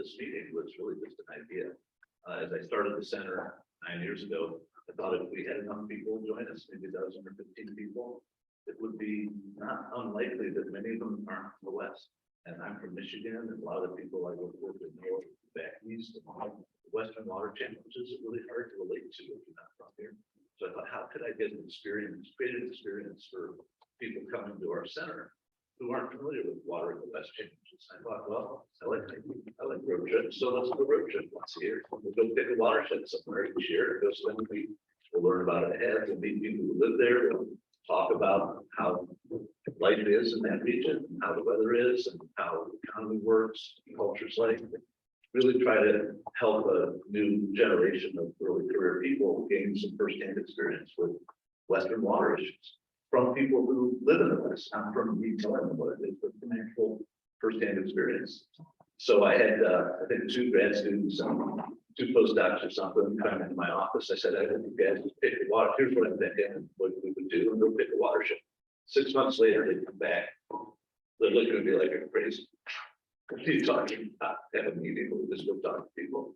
this meeting was really just an idea. As I started the center 9 years ago, I thought if we had enough people join us, maybe a dozen or 15 people, it would be not unlikely that many of them aren't from the West. And I'm from Michigan, and a lot of the people I work with in North, back east, and all the Western water challenges are really hard to relate to if you're not from here. So I thought, how could I get an experience, create an experience for people coming to our center who aren't familiar with water in the West challenges? I thought, well, I like road trips, so let's do a road trip once a year. We'll go pick a watershed somewhere each year. Because then we'll learn about it ahead and meet people who live there. We'll talk about how life is in that region, how the weather is, and how the economy works, culture's like. Really try to help a new generation of early career people gain some firsthand experience with Western water issues from people who live in the West, not from me telling them what it is, but from actual firsthand experience. So I had, I think, 2 grad students, 2 postdocs or something come into my office. I said, I think you guys would pick a water. Here's what I'm thinking and what we would do, and they'll pick a watershed. 6 months later, they come back. They're looking at me like I'm crazy. What are you talking about? Have a meeting, we'll just go talk to people.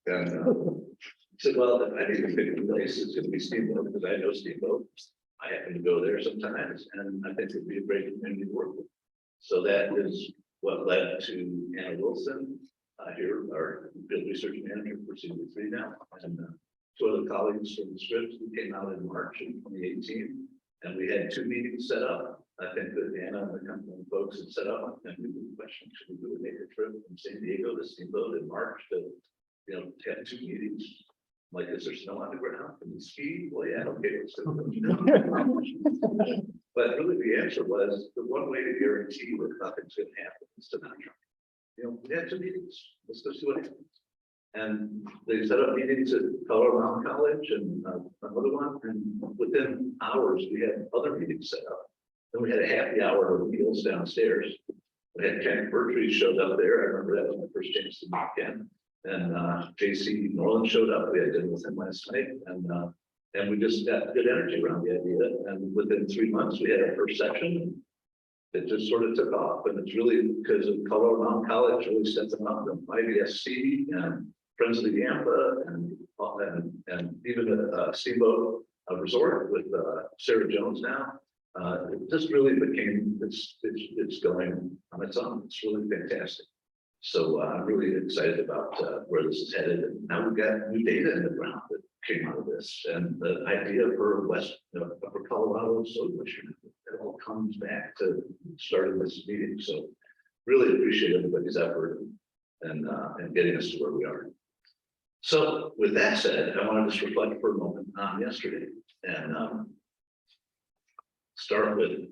And I said, well, I need to pick a place. It's going to be Steamboat because I know Steamboat. I happen to go there sometimes, and I think it'd be a great community to work with. So that is what led to Anna Wilson here, our field research manager for CV3 now, and 2 other colleagues from the Scripps who came out in March in 2018, and we had 2 meetings set up. I think that Anna and the company folks had set up, and we did the question: should we do a naked trip from San Diego to Steamboat in March to, have 2 meetings? Like, is there snow on the ground? Can we ski? Well, yeah, okay, let's do it. But really, the answer was the one way to guarantee that nothing's going to happen is to not try. We had 2 meetings. Let's go see what happens. And they set up meetings at Colorado College and another one. And within hours, we had other meetings set up. Then we had a happy hour of meals downstairs. We had Ken Bertree showed up there. I remember that was my first chance to meet Ken. And JC Norland showed up. We had dinner with him last night, and we just got good energy around the idea. And within 3 months, we had our first session. It just sort of took off, and it's really because of Colorado Mountain College really set them up, and YBSC and Friends of the Yampa, and even a Steamboat Resort with Sarah Jones now. It just really became it's going on its own. It's really fantastic. So I'm really excited about where this is headed. And now we've got new data in the ground that came out of this. And the idea for for Colorado, so it all comes back to starting this meeting. So really appreciate everybody's effort and getting us to where we are. So with that said, I want to just reflect for a moment on yesterday and start with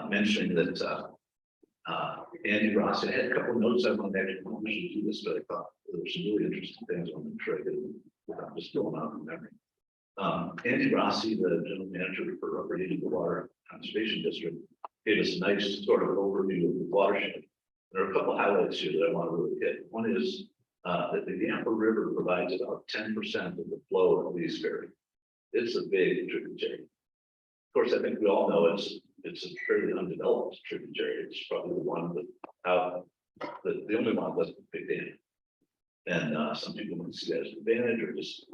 mentioning that Andy Rossi, I had a couple of notes I wanted to actually do this, but I thought there were some really interesting things I want to try to get without just going out from memory. Andy Rossi, the general manager for Upper Indian Water Conservation District, gave us a nice sort of overview of the watershed. There are a couple of highlights here that I want to really hit. One is that the Yampa River provides about 10% of the flow of the East Ferry. It's a big tributary. Of course, I think we all know it's a fairly undeveloped tributary. It's probably the one without the only one that's a big dam. And some people might see that as an advantage or just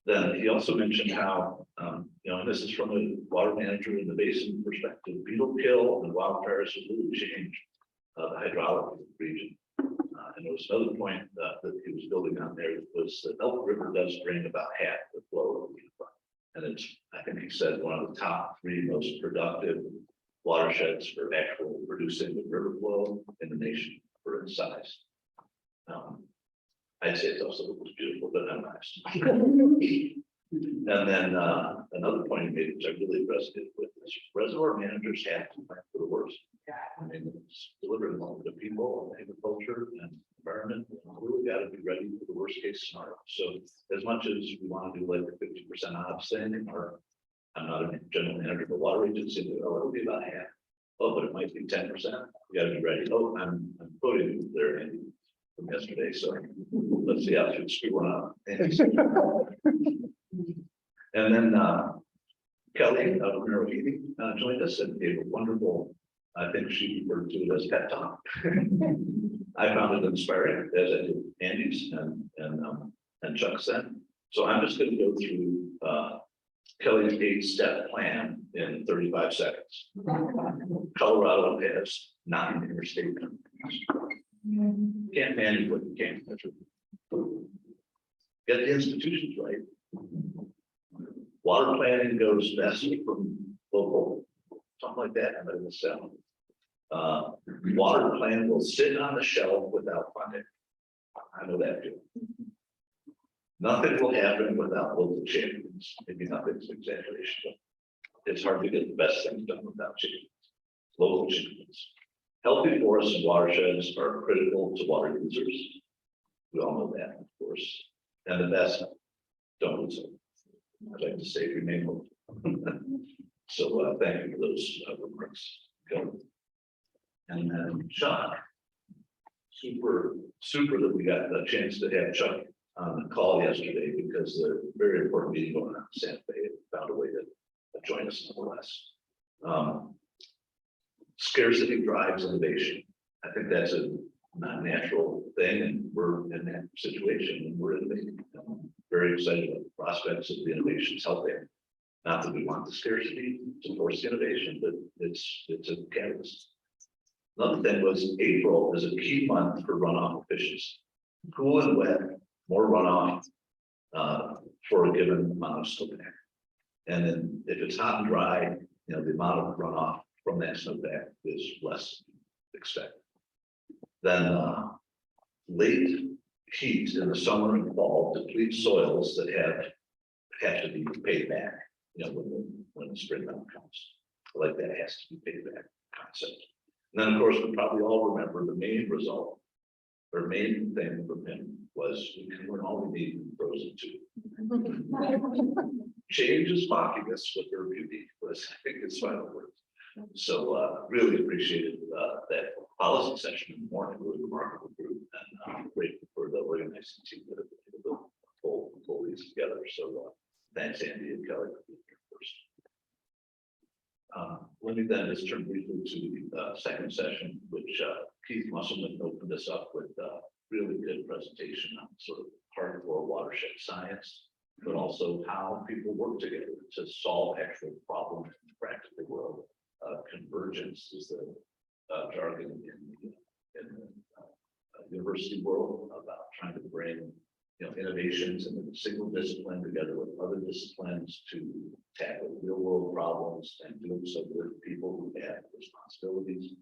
then he also mentioned how and this is from a water manager in the basin perspective, beetle kill and wildfires have really changed the hydraulic of the region. And there was another point that he was building on there was that Elk River does drain about half the flow of the Yampa. And it's, I think he said, one of the top 3 most productive watersheds for actual producing the river flow in the nation for its size. I'd say it's also the most beautiful, but I'm nice. And then another point he made, which I really resonated with, is reservoir managers have to plan for the worst. I mean, it's delivering along to people, agriculture, and environment. We really got to be ready for the worst case scenario. So, as much as we want to do like the 50% odds thing, or I'm not a general manager of the water agency, it'll be about half. Oh, but it might be 10%. We got to be ready. Oh, I'm quoting you there, Andy, from yesterday. So let's see how to screw one up. And then Kelly of Mineral Heating joined us and gave a wonderful, I think she referred to it as pet talk I found it inspiring, as I did Andy's and Chuck said. So I'm just going to go through Kelly's 8-step plan in 35 seconds. Colorado has 9 interstate companies. Can't manage what you can't measure. Get the institutions right. Water planning goes best from local, something like that. I'm in the south. Water plan will sit on the shelf without funding. I know that too. Nothing will happen without local champions. Maybe nothing's an exaggeration. It's hard to get the best things done without champions. Local champions. Healthy forests and watersheds are critical to water users. We all know that, of course. And the best don't lose it. I'd like to say remain hopeful. So thank you for those remarks. Go. And then Chuck, super that we got the chance to have Chuck on the call yesterday because the very important meeting going on in Santa Fe found a way to join us nonetheless. Scarcity drives innovation. I think that's a not natural thing, and we're in that situation and we're innovating. I'm very excited about the prospects of the innovations out there. Not that we want the scarcity to force innovation, but it's a catalyst. Another thing was April is a key month for runoff efficiency. Cool and wet, more runoff for a given amount of snowpack. And then if it's hot and dry, the amount of runoff from that snowpack is less expected. Then late heat in the summer and fall depletes soils that have to be paid back. When the spring comes, like that has to be paid back concept. And then of course we probably all remember the main result or main thing from him was we can learn all we need in Frozen 2. Change is mocking us with her beauty was I think his final words. So really appreciated that policy session in the morning. Really remarkable group and grateful for the organizing team that have been able to pull these together. So thanks Andy and Kelly for being here first. Let me then just turn briefly to the second session, which Keith Musselman opened us up with a really good presentation on sort of hardcore watershed science, but also how people work together to solve actual problems in the practical world. Convergence is the jargon in the university world about trying to bring innovations in a single discipline together with other disciplines to tackle real world problems and do so with people who have responsibilities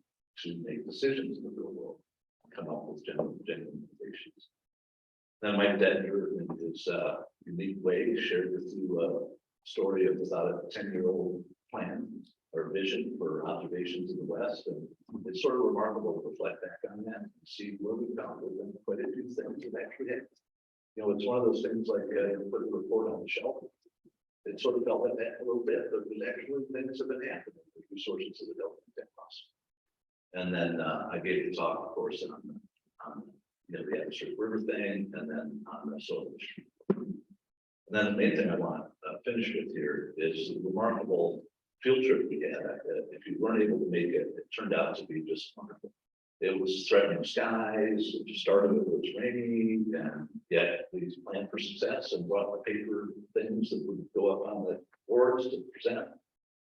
to make decisions in the real world and come up with genuine innovations. Then Mike Dedner, in his unique way, shared with you a story of about a 10-year-old plan or vision for observations in the West. And it's sort of remarkable to reflect back on that and see where we found within quite a few things that actually happened. It's one of those things like put a report on the shelf. It sort of felt like that a little bit, but there's actually things have been happening with resources that have developed that possible. And then I gave the talk, of course, on the atmospheric river thing, and then on the soil issue. And then the main thing I want to finish with here is the remarkable field trip we had. If you weren't able to make it, it turned out to be just wonderful. It was threatening skies. It started with it was rainy, and yet we planned for success and brought the paper things that would go up on the boards to present.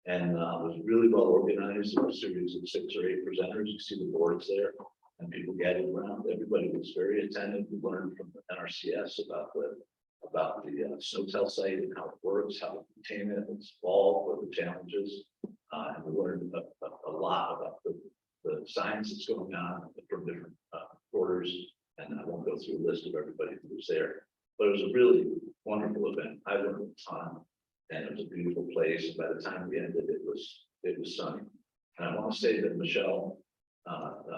And it was really well organized. There were a series of 6 or 8 presenters. You see the boards there, and people gathered around. Everybody was very attentive. We learned from the NRCS about the snowtail site and how it works, how to contain it, its fall, what the challenges, and we learned a lot about the science that's going on from different quarters. And I won't go through a list of everybody who was there, but it was a really wonderful event. I learned a ton, and it was a beautiful place. And by the time we ended, it was sunny. And I want to say that Michelle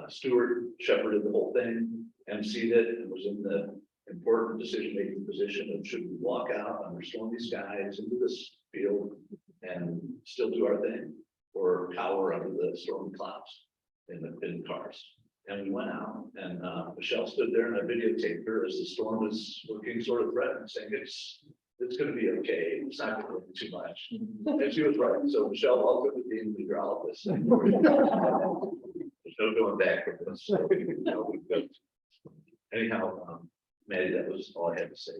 Stewart shepherded the whole thing, emceed it, and was in the important decision-making position of should we walk out under stormy skies into this field and still do our thing, or cower under the stormy clouds in the cars. And we went out, and Michelle stood there, and I videotaped her as the storm was looking sort of threatening, saying it's going to be okay. It's not going to be too much. And she was right. So Michelle, welcome to being meteorologist. There's no going back from this. So, we've got anyhow, Maddie, that was all I had to say.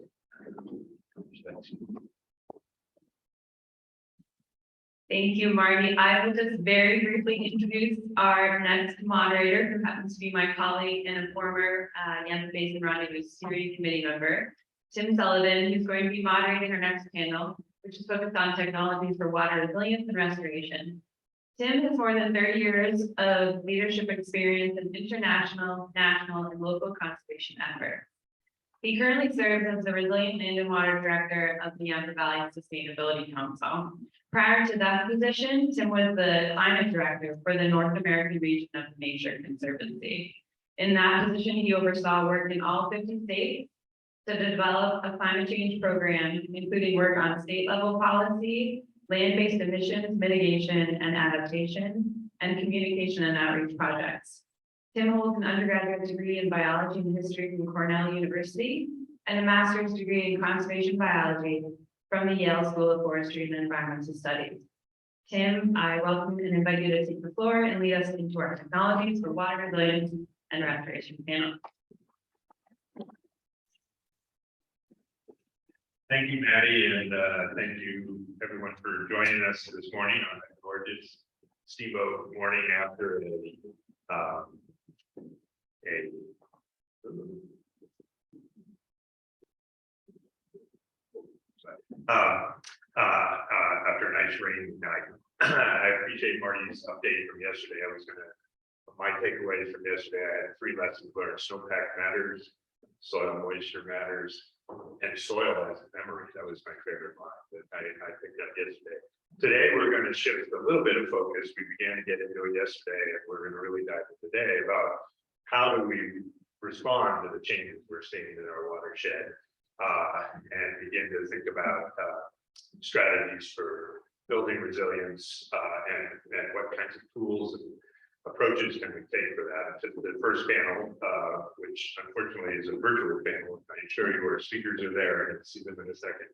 Thank you, Marty. I will just very briefly introduce our next moderator, who happens to be my colleague and a former Yampa Basin Rendezvous Steering Committee member, Tim Sullivan, who's going to be moderating our next panel, which is focused on technologies for water resilience and restoration. Tim has more than 30 years of leadership experience in international, national, and local conservation efforts. He currently serves as the Resilient Land and Water Director of the Yampa Valley Sustainability Council. Prior to that position, Tim was the Climate Director for the North American region of the Nature Conservancy. In that position, he oversaw work in all 50 states to develop a climate change program, including work on state-level policy, land-based emissions mitigation and adaptation, and communication and outreach projects. Tim holds an undergraduate degree in biology and history from Cornell University and a master's degree in conservation biology from the Yale School of Forestry and Environmental Studies. Tim, I welcome and invite you to take the floor and lead us into our technologies for water resilience and restoration panel. Thank you, Maddie, and thank you everyone for joining us this morning on a gorgeous steamboat morning after after a nice rainy night. I appreciate Marty's update from yesterday. My takeaways from yesterday, I had 3 lessons learned: snowpack matters, soil moisture matters, and soil as a memory. That was my favorite line that I picked up yesterday. Today, we're going to shift a little bit of focus. We began to get into it yesterday, and we're going to really dive into today about how do we respond to the changes we're seeing in our watershed, and begin to think about strategies for building resilience, and what kinds of tools and approaches can we take for that. So the first panel, which unfortunately is a virtual panel, I'm sure your speakers are there and see them in a second,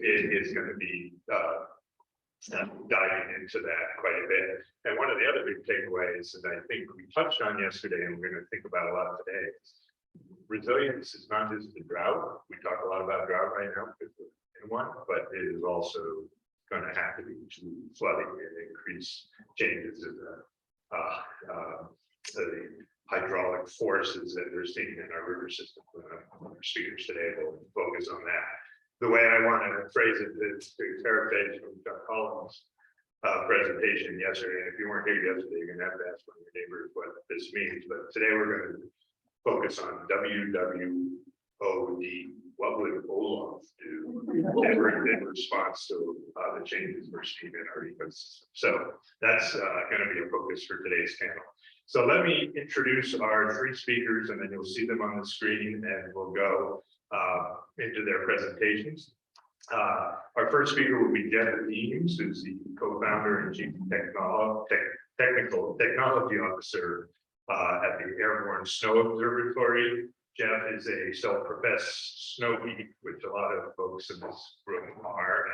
it is going to be diving into that quite a bit. And one of the other big takeaways that I think we touched on yesterday and we're going to think about a lot today is resilience is not just the drought. We talk a lot about drought right now because we're in one, but it is also going to have to be to flooding and increase changes in the hydraulic forces that we're seeing in our river system. Our speakers today will focus on that. The way I want to phrase it is to paraphrase from Chuck Collins' presentation yesterday. And if you weren't here yesterday, you're going to have to ask one of your neighbors what this means. But today we're going to focus on WWOD. What would Olaf do in response to the changes we're seeing in our ecosystem? So that's going to be a focus for today's panel. So let me introduce our 3 speakers, and then you'll see them on the screen, and we'll go into their presentations. Our first speaker will be Jeff Eames, who's the co-founder and chief technical technology officer at the Airborne Snow Observatory. Jeff is a self-professed snow geek, which a lot of folks in this room are.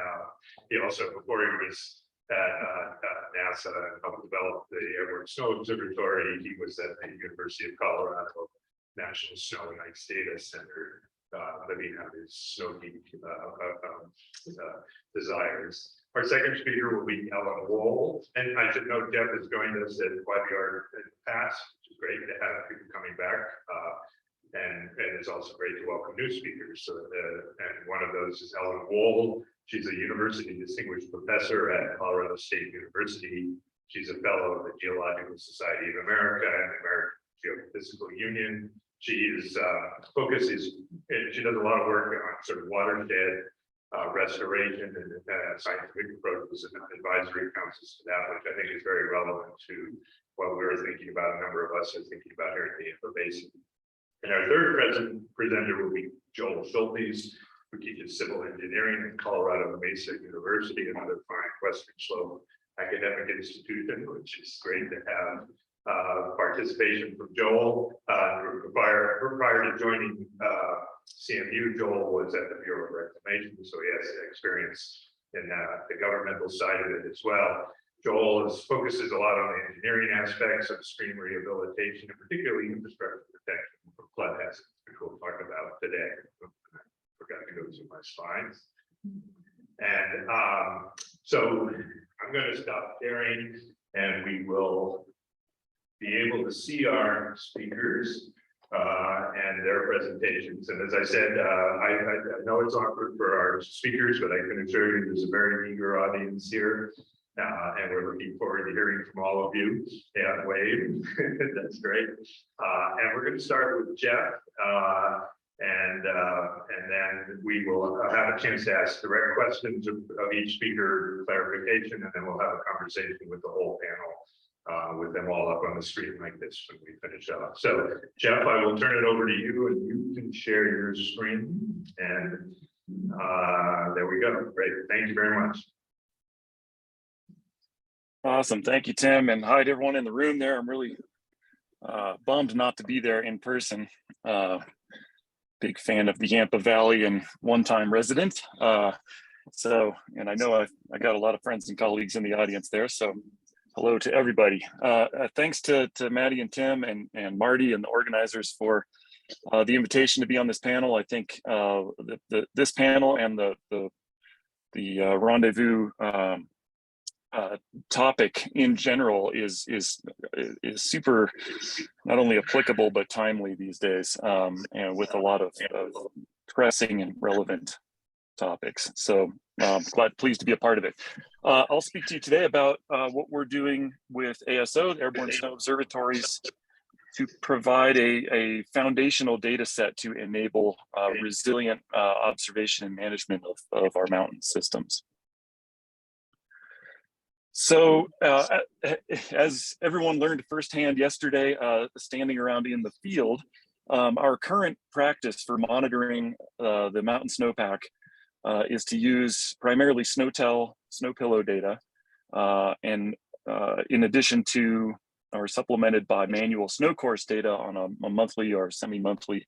He also, before he was at NASA and helped develop the Airborne Snow Observatory, he was at the University of Colorado National Snow and Ice Data Center, living out his snow geek desires. Our second speaker will be Ellen Wohl, and I should note Jeff has joined us at YBR in the past, which is great to have people coming back. And it's also great to welcome new speakers. So, and one of those is Ellen Wohl. She's a university distinguished professor at Colorado State University. She's a fellow of the Geological Society of America and the American Geophysical Union. She is she does a lot of work on sort of watershed restoration and scientific approaches and advisory councils to that, which I think is very relevant to what we're thinking about. A number of us are thinking about here in the Yampa Basin. And our third presenter will be Joel Soltis, who teaches civil engineering at Colorado Mesa University, another fine Western Slope academic institution, which is great to have participation from Joel. Prior to joining CMU, Joel was at the Bureau of Reclamation, so he has experience in the governmental side of it as well. Joel focuses a lot on the engineering aspects of stream rehabilitation, and particularly infrastructure protection from flood works fine. And so I'm going to stop sharing, and we will be able to see our speakers and their presentations. And as I said, I know it's awkward for our speakers, but I can assure you there's a very eager audience here. And we're looking forward to hearing from all of you. Yeah, wave. That's great. And we're going to start with Jeff. And then we will have a chance to ask direct questions of each speaker, clarification, and then we'll have a conversation with the whole panel, with them all up on the screen like this when we finish up. So, Jeff, I will turn it over to you, and you can share your screen. And there we go. Great. Thank you very much. Awesome. Thank you, Tim. And hi to everyone in the room there. I'm really bummed not to be there in person. Big fan of the Yampa Valley and one-time resident. And I know I got a lot of friends and colleagues in the audience there. So hello to everybody. Thanks to Maddie and Tim and Marty and the organizers for the invitation to be on this panel. I think this panel and the rendezvous topic in general is super not only applicable but timely these days, and with a lot of pressing and relevant topics. So pleased to be a part of it. I'll speak to you today about what we're doing with ASO, the Airborne Snow Observatories, to provide a foundational data set to enable resilient observation and management of our mountain systems. So as everyone learned firsthand yesterday, standing around in the field, our current practice for monitoring the mountain snowpack is to use primarily SNOTEL, snow pillow data, and in addition to or supplemented by manual snow course data on a monthly or semi-monthly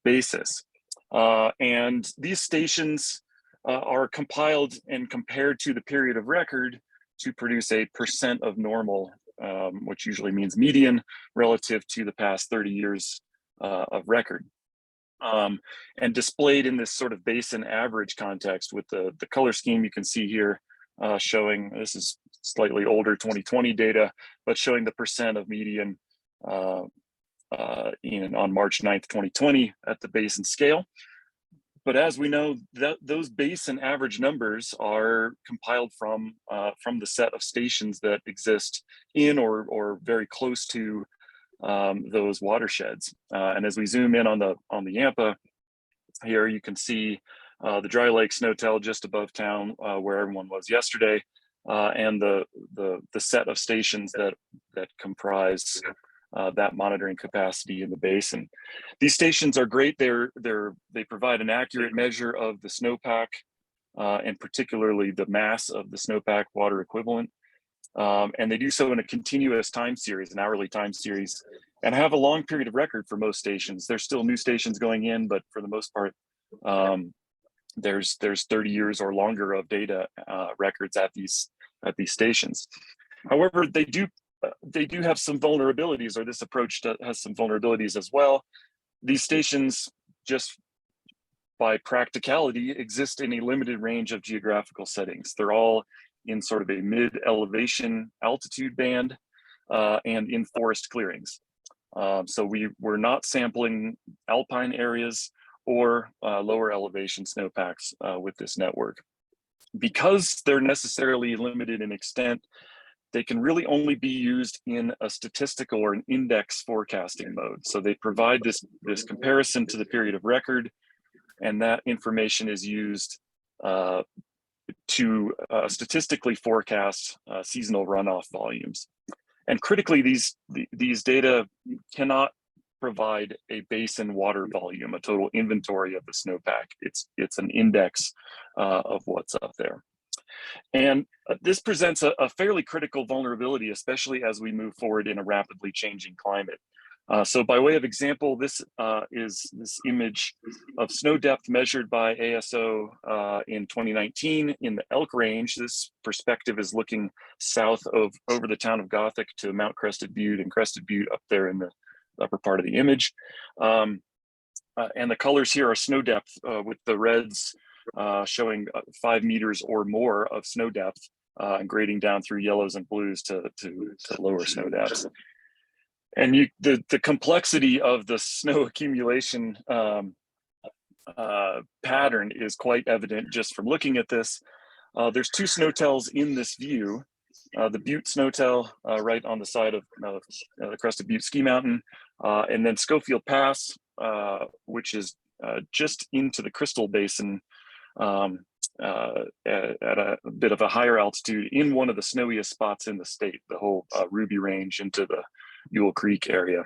basis. And these stations are compiled and compared to the period of record to produce a percent of normal, which usually means median relative to the past 30 years of record. And displayed in this sort of basin average context with the color scheme you can see here, showing, this is slightly older 2020 data, but showing the percent of median on March 9th, 2020 at the basin scale. But as we know, those basin average numbers are compiled from the set of stations that exist in or very close to those watersheds. And as we zoom in on the Yampa here, you can see the Dry Lake SNOTEL just above town, where everyone was yesterday, and the set of stations that comprise that monitoring capacity in the basin. These stations are great. They provide an accurate measure of the snowpack, and particularly the mass of the snowpack water equivalent. And they do so in a continuous time series, an hourly time series, and have a long period of record for most stations. There's still new stations going in, but for the most part, there's 30 years or longer of data records at these stations. However, they do have some vulnerabilities, or this approach has some vulnerabilities as well. These stations, just by practicality, exist in a limited range of geographical settings. They're all in sort of a mid-elevation altitude band and in forest clearings. So we're not sampling alpine areas or lower elevation snowpacks with this network. Because they're necessarily limited in extent, they can really only be used in a statistical or an index forecasting mode. So they provide this comparison to the period of record, and that information is used to statistically forecast seasonal runoff volumes. And critically, these data cannot provide a basin water volume, a total inventory of the snowpack. It's an index of what's up there. And this presents a fairly critical vulnerability, especially as we move forward in a rapidly changing climate. So by way of example, this is this image of snow depth measured by ASO in 2019 in the Elk Range. This perspective is looking south over the town of Gothic to Mount Crested Butte, and Crested Butte up there in the upper part of the image. And the colors here are snow depth, with the reds showing 5 meters or more of snow depth and grading down through yellows and blues to lower snow depths. And the complexity of the snow accumulation pattern is quite evident just from looking at this. There's 2 snow tells in this view. The Butte snow tell right on the side of the crest of Butte Ski Mountain, and then Schofield Pass, which is just into the Crystal Basin at a bit of a higher altitude in one of the snowiest spots in the state, the whole Ruby Range into the Ewell Creek area.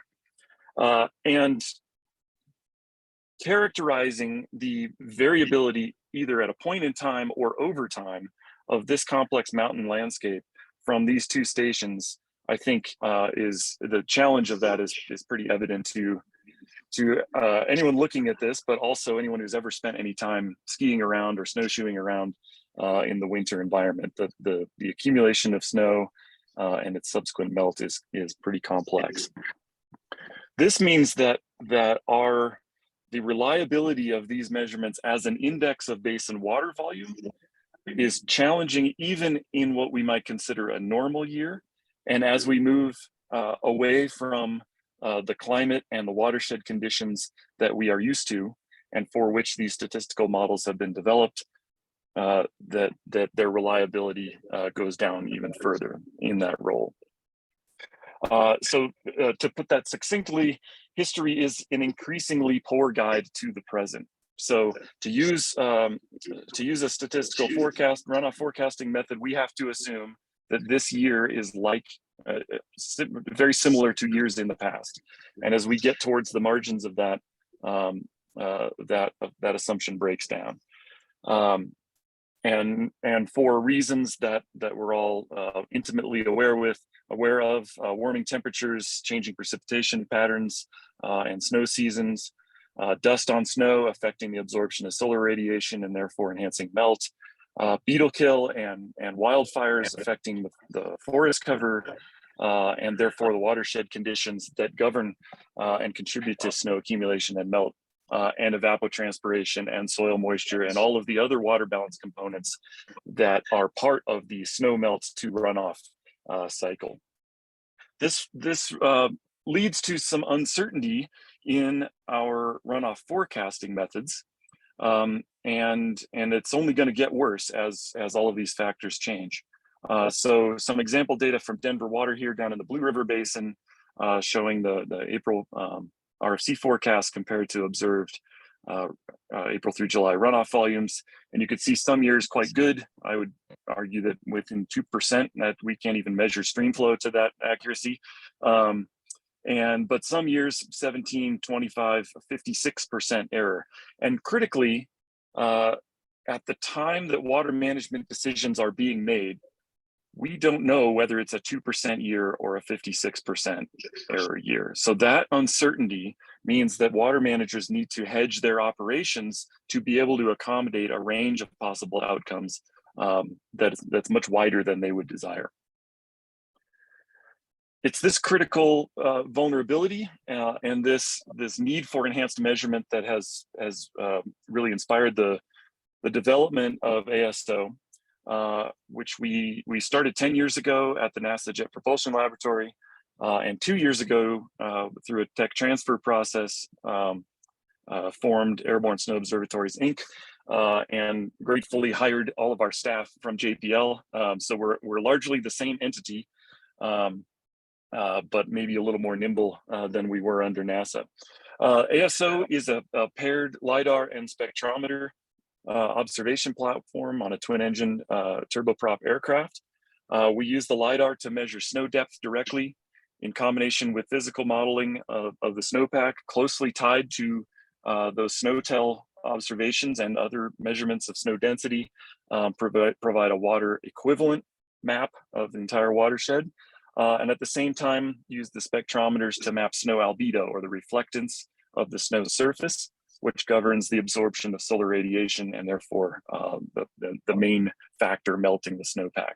And characterizing the variability either at a point in time or over time of this complex mountain landscape from these 2 stations, I think is the challenge of that is pretty evident to anyone looking at this, but also anyone who's ever spent any time skiing around or snowshoeing around in the winter environment. The accumulation of snow and its subsequent melt is pretty complex. This means that the reliability of these measurements as an index of basin water volume is challenging even in what we might consider a normal year. And as we move away from the climate and the watershed conditions that we are used to and for which these statistical models have been developed, that their reliability goes down even further in that role. So to put that succinctly, history is an increasingly poor guide to the present. So to use a statistical forecast, runoff forecasting method, we have to assume that this year is like very similar to years in the past. And as we get towards the margins of that, that assumption breaks down. And for reasons that we're all intimately aware of, warming temperatures, changing precipitation patterns, and snow seasons, dust on snow affecting the absorption of solar radiation and therefore enhancing melt, beetle kill and wildfires affecting the forest cover, and therefore the watershed conditions that govern and contribute to snow accumulation and melt, and evapotranspiration and soil moisture and all of the other water balance components that are part of the snow melt to runoff cycle. This leads to some uncertainty in our runoff forecasting methods, and it's only going to get worse as all of these factors change. So some example data from Denver Water here down in the Blue River Basin, showing the April RFC forecast compared to observed April through July runoff volumes. And you could see some years quite good. I would argue that within 2% that we can't even measure stream flow to that accuracy. But some years 17, 25, 56% error. And critically, at the time that water management decisions are being made, we don't know whether it's a 2% year or a 56% error year. So that uncertainty means that water managers need to hedge their operations to be able to accommodate a range of possible outcomes that's much wider than they would desire. It's this critical vulnerability and this need for enhanced measurement that has really inspired the development of ASO, which we started 10 years ago at the NASA Jet Propulsion Laboratory, and 2 years ago through a tech transfer process formed Airborne Snow Observatories, Inc., and gratefully hired all of our staff from JPL. So we're largely the same entity, but maybe a little more nimble than we were under NASA. ASO is a paired LiDAR and spectrometer observation platform on a twin-engine turboprop aircraft. We use the LiDAR to measure snow depth directly in combination with physical modeling of the snowpack, closely tied to those snow tell observations and other measurements of snow density, provide a water equivalent map of the entire watershed. And at the same time, use the spectrometers to map snow albedo, or the reflectance of the snow surface, which governs the absorption of solar radiation and therefore the main factor melting the snowpack.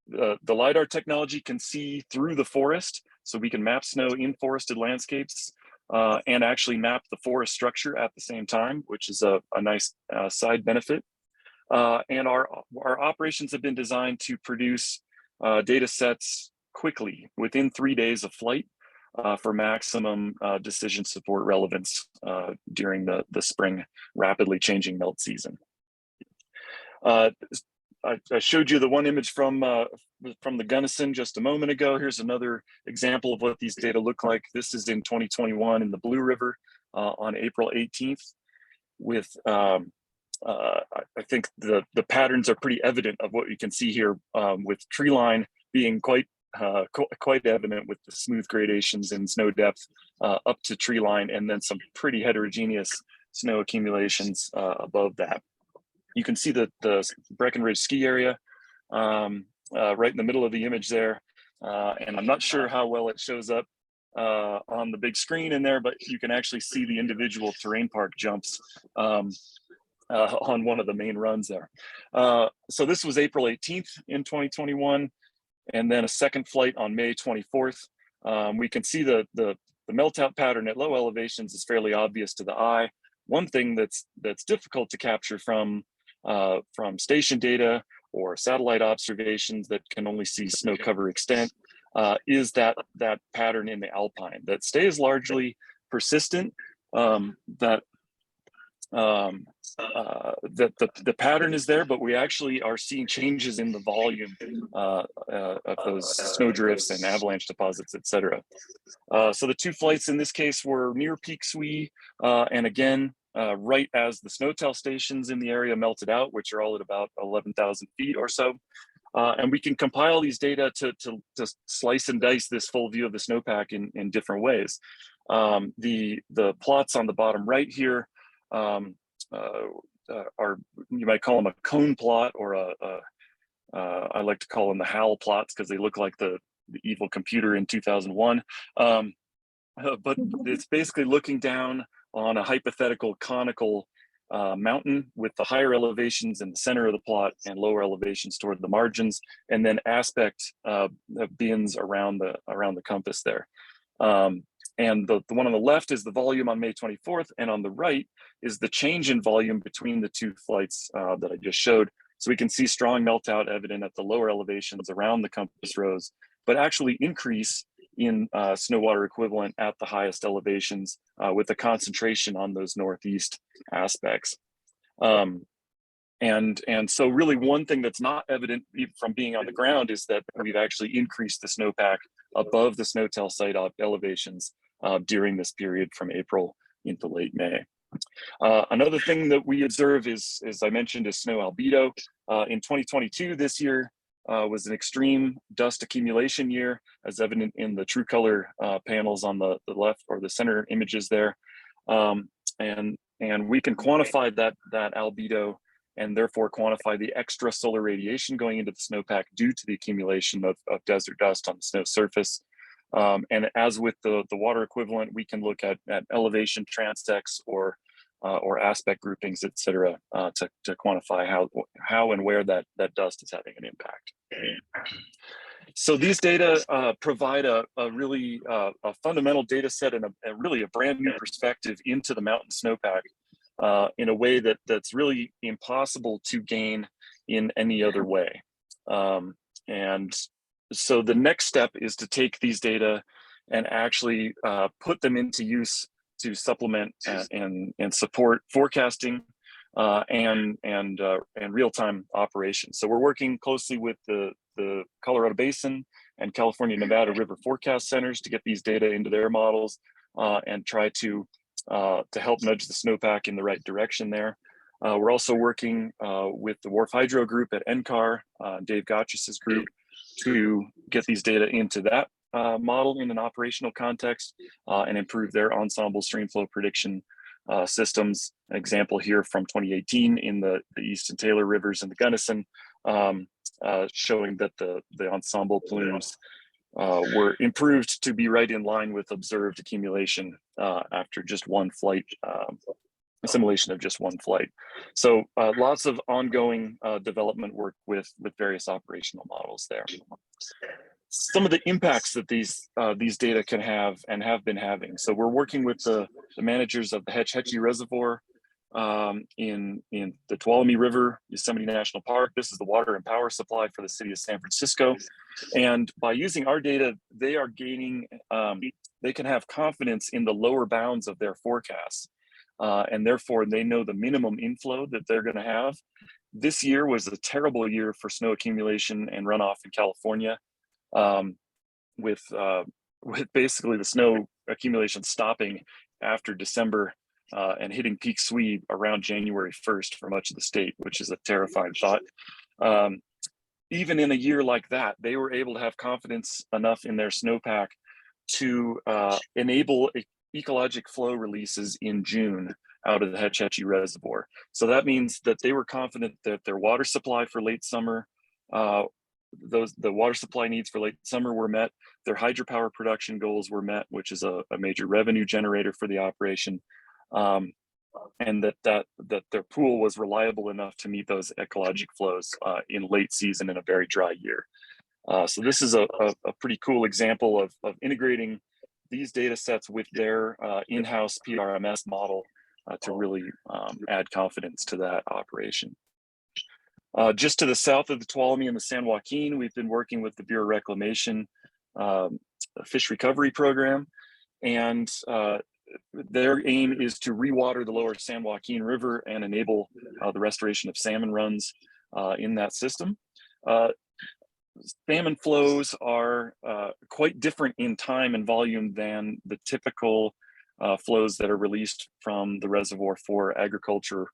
The LiDAR technology can see through the forest, so we can map snow in forested landscapes and actually map the forest structure at the same time, which is a nice side benefit. And our operations have been designed to produce data sets quickly within 3 days of flight for maximum decision support relevance during the spring rapidly changing melt season. I showed you the one image from the Gunnison just a moment ago. Here's another example of what these data look like. This is in 2021 in the Blue River on April 18th. With I think the patterns are pretty evident of what you can see here, with tree line being quite evident with the smooth gradations in snow depth up to tree line, and then some pretty heterogeneous snow accumulations above that. You can see the Breckenridge ski area right in the middle of the image there. And I'm not sure how well it shows up on the big screen in there, but you can actually see the individual terrain park jumps on one of the main runs there. So this was April 18th in 2021, and then a second flight on May 24th. We can see the melt out pattern at low elevations is fairly obvious to the eye. One thing that's difficult to capture from station data or satellite observations that can only see snow cover extent is that pattern in the alpine that stays largely persistent. That the pattern is there, but we actually are seeing changes in the volume of those snow drifts and avalanche deposits, et cetera. So the two flights in this case were near peak SWE, and again, right as the snowtail stations in the area melted out, which are all at about 11,000 feet or so. And we can compile these data to slice and dice this full view of the snowpack in different ways. The plots on the bottom right here are, you might call them a cone plot, or I like to call them the HAL plots because they look like the evil computer in 2001. But it's basically looking down on a hypothetical conical mountain with the higher elevations in the center of the plot and lower elevations toward the margins, and then aspect bins around the compass there. And the one on the left is the volume on May 24th, and on the right is the change in volume between the two flights that I just showed. So we can see strong melt out evident at the lower elevations around the compass rose, but actually increase in snow water equivalent at the highest elevations with a concentration on those northeast aspects. And so really one thing that's not evident from being on the ground is that we've actually increased the snowpack above the snowtail site elevations during this period from April into late May. Another thing that we observe is, as I mentioned, is snow albedo. In 2022, this year, was an extreme dust accumulation year, as evident in the true color panels on the left or the center images there. And we can quantify that albedo and therefore quantify the extra solar radiation going into the snowpack due to the accumulation of desert dust on the snow surface. And as with the water equivalent, we can look at elevation transects or aspect groupings, et cetera, to quantify how and where that dust is having an impact. So these data provide a really a fundamental data set and really a brand new perspective into the mountain snowpack in a way that's really impossible to gain in any other way. And so the next step is to take these data and actually put them into use to supplement and support forecasting and real-time operations. So we're working closely with the Colorado Basin and California Nevada River Forecast Centers to get these data into their models and try to help nudge the snowpack in the right direction there. We're also working with the Wharf Hydro group at NCAR, Dave Gotches's group, to get these data into that model in an operational context and improve their ensemble streamflow prediction systems. An example here from 2018 in the East and Taylor rivers in the Gunnison, showing that the ensemble plumes were improved to be right in line with observed accumulation after just one flight, assimilation of just one flight. So lots of ongoing development work with various operational models there. some of the impacts that these data can have and have been having. So we're working with the managers of the Hetch Hetchy Reservoir in the Tuolumne River, Yosemite National Park. This is the water and power supply for the city of San Francisco. And by using our data, they are gaining, they can have confidence in the lower bounds of their forecasts. And therefore they know the minimum inflow that they're gonna have. This year was a terrible year for snow accumulation and runoff in California, with basically the snow accumulation stopping after December and hitting peak sweep around January 1st for much of the state, which is a terrifying thought. Even in a year like that, they were able to have confidence enough in their snowpack to enable ecologic flow releases in June out of the Hetch Hetchy Reservoir. So that means that they were confident that their water supply for late summer, the water supply needs for late summer were met, their hydropower production goals were met, which is a major revenue generator for the operation, and that their pool was reliable enough to meet those ecologic flows in late season in a very dry year. So this is a pretty cool example of integrating these data sets with their in-house PRMS model to really add confidence to that operation. Just to the south of the Tuolumne and the San Joaquin, we've been working with the Bureau of Reclamation fish recovery program, and their aim is to rewater the lower San Joaquin River and enable the restoration of salmon runs in that system. Salmon flows are quite different in time and volume than the typical flows that are released from the reservoir for agriculture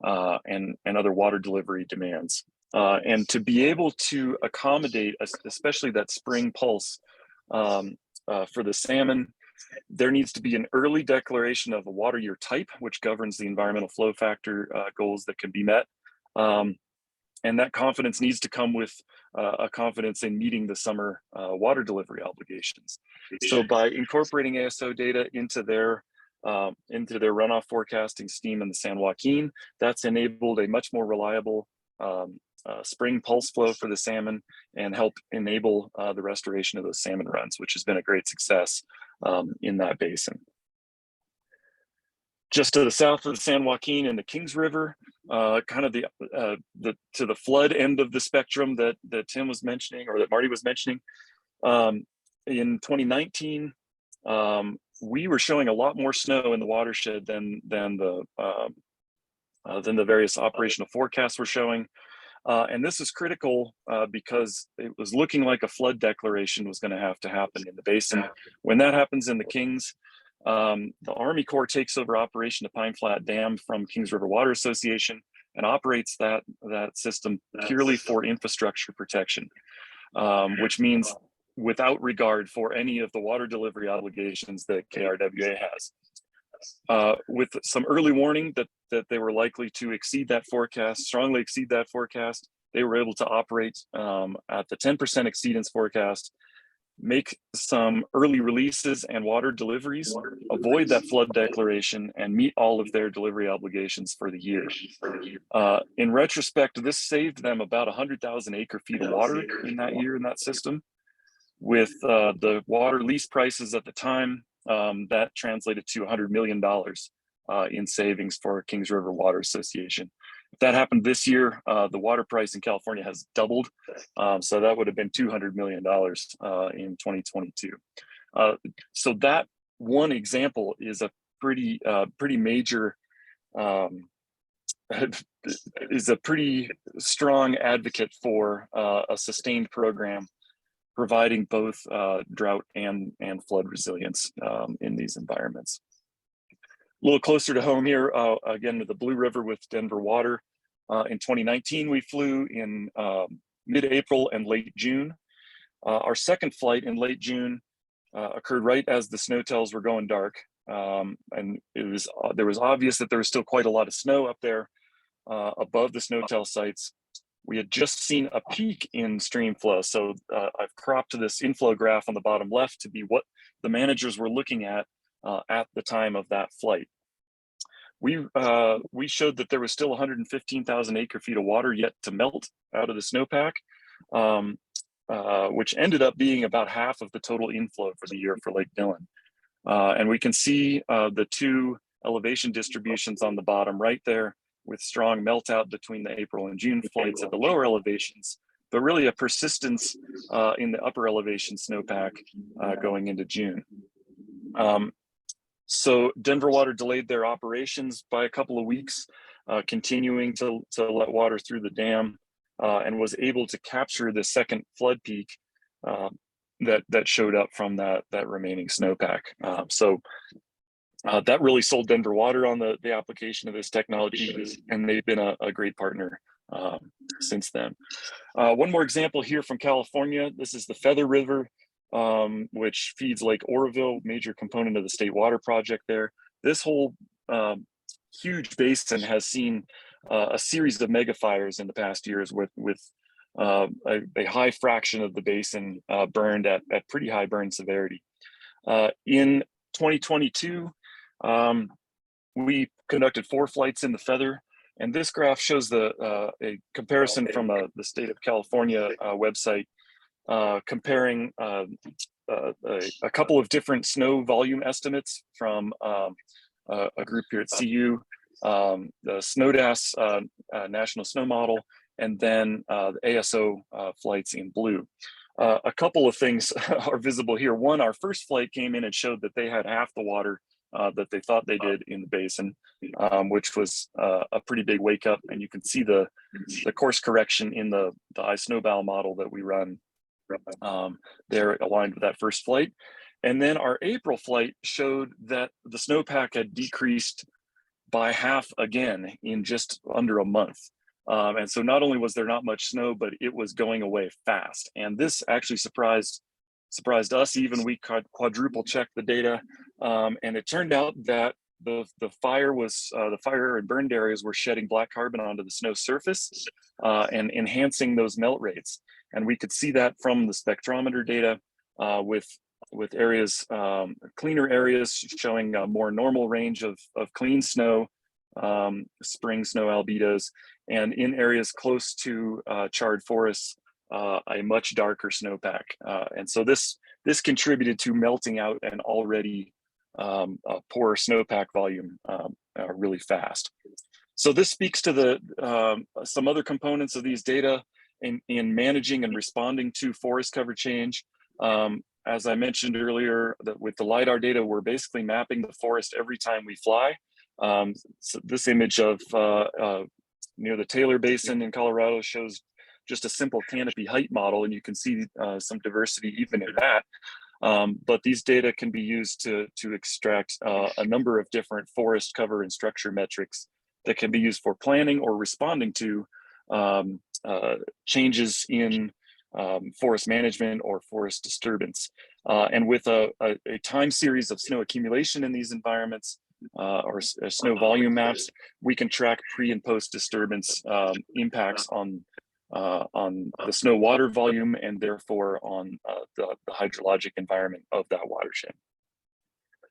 and other water delivery demands. And to be able to accommodate, especially that spring pulse for the salmon, there needs to be an early declaration of a water year type, which governs the environmental flow factor goals that can be met. And that confidence needs to come with a confidence in meeting the summer water delivery obligations. So by incorporating ASO data into their runoff forecasting scheme in the San Joaquin, that's enabled a much more reliable spring pulse flow for the salmon and help enable the restoration of those salmon runs, which has been a great success in that basin. Just to the south of the San Joaquin and the Kings River, kind of to the flood end of the spectrum that Tim was mentioning, or that Marty was mentioning. In 2019, we were showing a lot more snow in the watershed than the various operational forecasts were showing. And this is critical because it was looking like a flood declaration was going to have to happen in the basin. When that happens in the Kings, the Army Corps takes over operation of Pine Flat Dam from Kings River Water Association and operates that system purely for infrastructure protection, which means without regard for any of the water delivery obligations that KRWA has. With some early warning that they were likely to exceed that forecast, strongly exceed that forecast, they were able to operate at the 10% exceedance forecast, make some early releases and water deliveries, avoid that flood declaration, and meet all of their delivery obligations for the year. In retrospect, this saved them about 100,000 acre feet of water in that year in that system. With the water lease prices at the time, that translated to $100 million in savings for Kings River Water Association. If that happened this year, the water price in California has doubled. So that would have been $200 million in 2022. So that one example is a pretty major, is a pretty strong advocate for a sustained program providing both drought and flood resilience in these environments. A little closer to home here, again, to the Blue River with Denver Water. In 2019, we flew in mid-April and late June. Our second flight in late June occurred right as the snow tells were going dark. And there was obvious that there was still quite a lot of snow up there above the snow tell sites. We had just seen a peak in stream flow. So I've cropped this inflow graph on the bottom left to be what the managers were looking at the time of that flight. We showed that there was still 115,000 acre feet of water yet to melt out of the snowpack. which ended up being about half of the total inflow for the year for Lake Dillon. And we can see the two elevation distributions on the bottom right there, with strong melt out between the April and June flights at the lower elevations, but really a persistence in the upper elevation snowpack going into June. So Denver Water delayed their operations by a couple of weeks, continuing to let water through the dam, and was able to capture the second flood peak that showed up from that remaining snowpack. So that really sold Denver Water on the application of this technology, and they've been a great partner since then. One more example here from California. This is the Feather River, which feeds Lake Oroville, major component of the state water project there. This whole huge basin has seen a series of mega fires in the past years with a high fraction of the basin burned at pretty high burn severity. In 2022, we conducted 4 flights in the Feather, and this graph shows a comparison from the state of California website, comparing a couple of different snow volume estimates from a group here at CU, the SNODAS National Snow Model, and then the ASO flights in blue. A couple of things are visible here. One, our first flight came in and showed that they had half the water that they thought they did in the basin, which was a pretty big wake up. And you can see the course correction in the iSnowBow model that we run there, aligned with that first flight. And then our April flight showed that the snowpack had decreased by half again in just under a month. And so not only was there not much snow, but it was going away fast. And this actually surprised us. Even we quadruple checked the data, and it turned out that the fire and burned areas were shedding black carbon onto the snow surface and enhancing those melt rates. And we could see that from the spectrometer data with areas, cleaner areas showing a more normal range of clean snow, spring snow albedos, and in areas close to charred forests, a much darker snowpack. And so this contributed to melting out an already poor snowpack volume really fast. So this speaks to some other components of these data in managing and responding to forest cover change. As I mentioned earlier, that with the LiDAR data, we're basically mapping the forest every time we fly. So this image of near the Taylor Basin in Colorado shows just a simple canopy height model, and you can see some diversity even in that. But these data can be used to extract a number of different forest cover and structure metrics that can be used for planning or responding to changes in forest management or forest disturbance. And with a time series of snow accumulation in these environments, or snow volume maps, we can track pre and post disturbance impacts on the snow water volume, and therefore on the hydrologic environment of that watershed.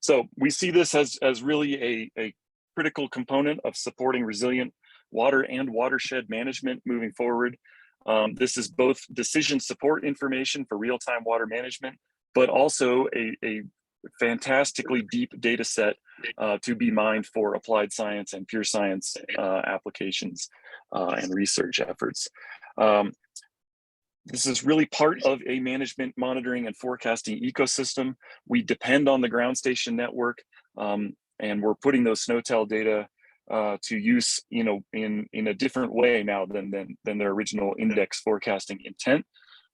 So we see this as really a critical component of supporting resilient water and watershed management moving forward. This is both decision support information for real-time water management, but also a fantastically deep data set to be mined for applied science and pure science applications and research efforts. This is really part of a management, monitoring, and forecasting ecosystem. We depend on the ground station network, and we're putting those SNOTEL data to use, in a different way now than their original index forecasting intent.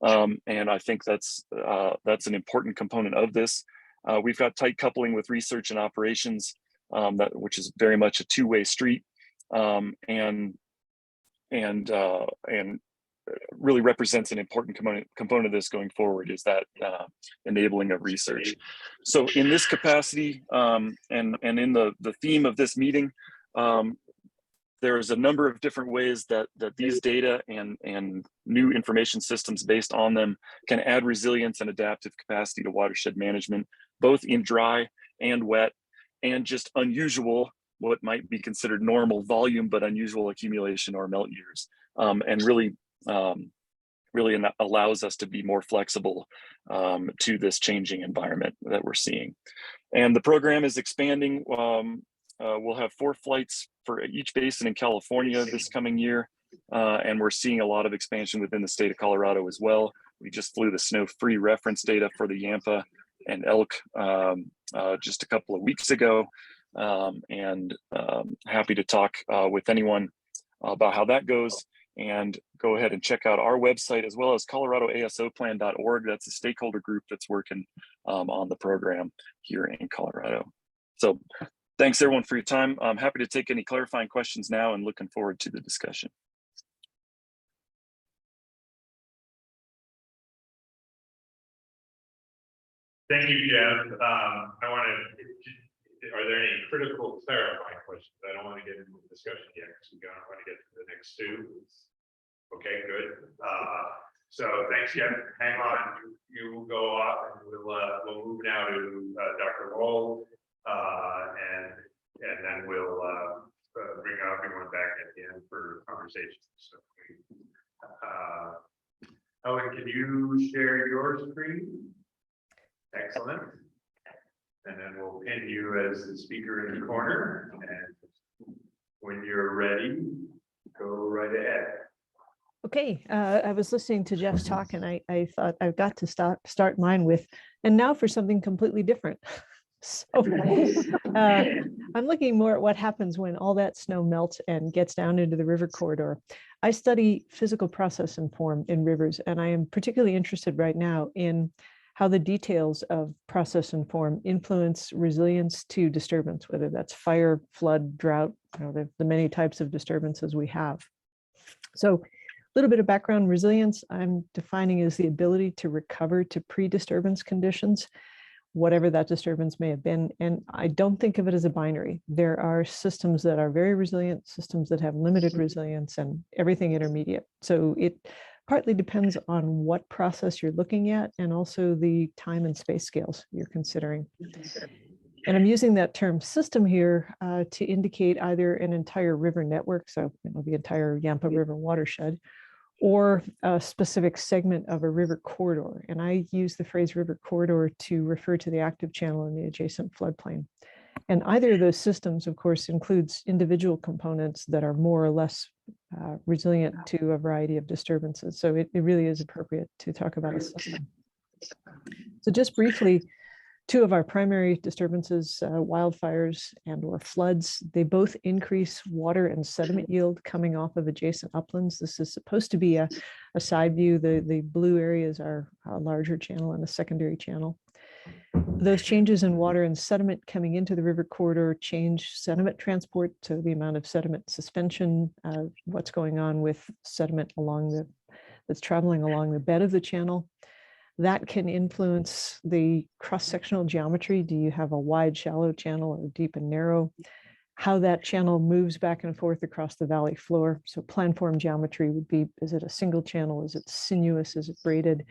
And I think that's an important component of this. We've got tight coupling with research and operations, which is very much a two-way street, and really represents an important component of this going forward, is that enabling of research. So in this capacity, and in the theme of this meeting, there's a number of different ways that these data and new information systems based on them can add resilience and adaptive capacity to watershed management, both in dry and wet, and just unusual, what might be considered normal volume, but unusual accumulation or melt years, and really really allows us to be more flexible to this changing environment that we're seeing. And the program is expanding. We'll have 4 flights for each basin in California this coming year. And we're seeing a lot of expansion within the state of Colorado as well. We just flew the snow-free reference data for the Yampa and elk just a couple of weeks ago. And happy to talk with anyone about how that goes. And go ahead and check out our website as well as coloradoasoplan.org. That's a stakeholder group that's working on the program here in Colorado. So thanks everyone for your time. I'm happy to take any clarifying questions now and looking forward to the discussion. Thank you, Jeff. Are there any critical clarifying questions? I don't want to get into the discussion yet because we don't want to get to the next 2. Okay, good. So thanks, Jeff. Hang on, you will go off, and we'll move now to Dr. Lowell, and then we'll bring everyone back at the end for conversation. So, Ellen, can you share your screen? Excellent. And then we'll pin you as the speaker in the corner. And when you're ready, go right ahead. Okay, I was listening to Jeff's talk and I thought I've got to start mine with, and now for something completely different. So I'm looking more at what happens when all that snow melts and gets down into the river corridor. I study physical process and form in rivers, and I am particularly interested right now in how the details of process and form influence resilience to disturbance, whether that's fire, flood, drought, the many types of disturbances we have. So a little bit of background: resilience I'm defining as the ability to recover to pre-disturbance conditions, whatever that disturbance may have been. And I don't think of it as a binary. There are systems that are very resilient, systems that have limited resilience, and everything intermediate. So it partly depends on what process you're looking at and also the time and space scales you're considering. And I'm using that term system here to indicate either an entire river network, so the entire Yampa River watershed, or a specific segment of a river corridor. And I use the phrase river corridor to refer to the active channel in the adjacent floodplain. And either of those systems, of course, includes individual components that are more or less resilient to a variety of disturbances. So it really is appropriate to talk about a system. So just briefly, 2 of our primary disturbances, wildfires and or floods, they both increase water and sediment yield coming off of adjacent uplands. This is supposed to be a side view. The blue areas are a larger channel and a secondary channel. Those changes in water and sediment coming into the river corridor change sediment transport, so the amount of sediment suspension, what's going on with sediment that's traveling along the bed of the channel. That can influence the cross-sectional geometry. Do you have a wide, shallow channel or deep and narrow? How that channel moves back and forth across the valley floor. So planform geometry would be, is it a single channel? Is it sinuous? Is it braided?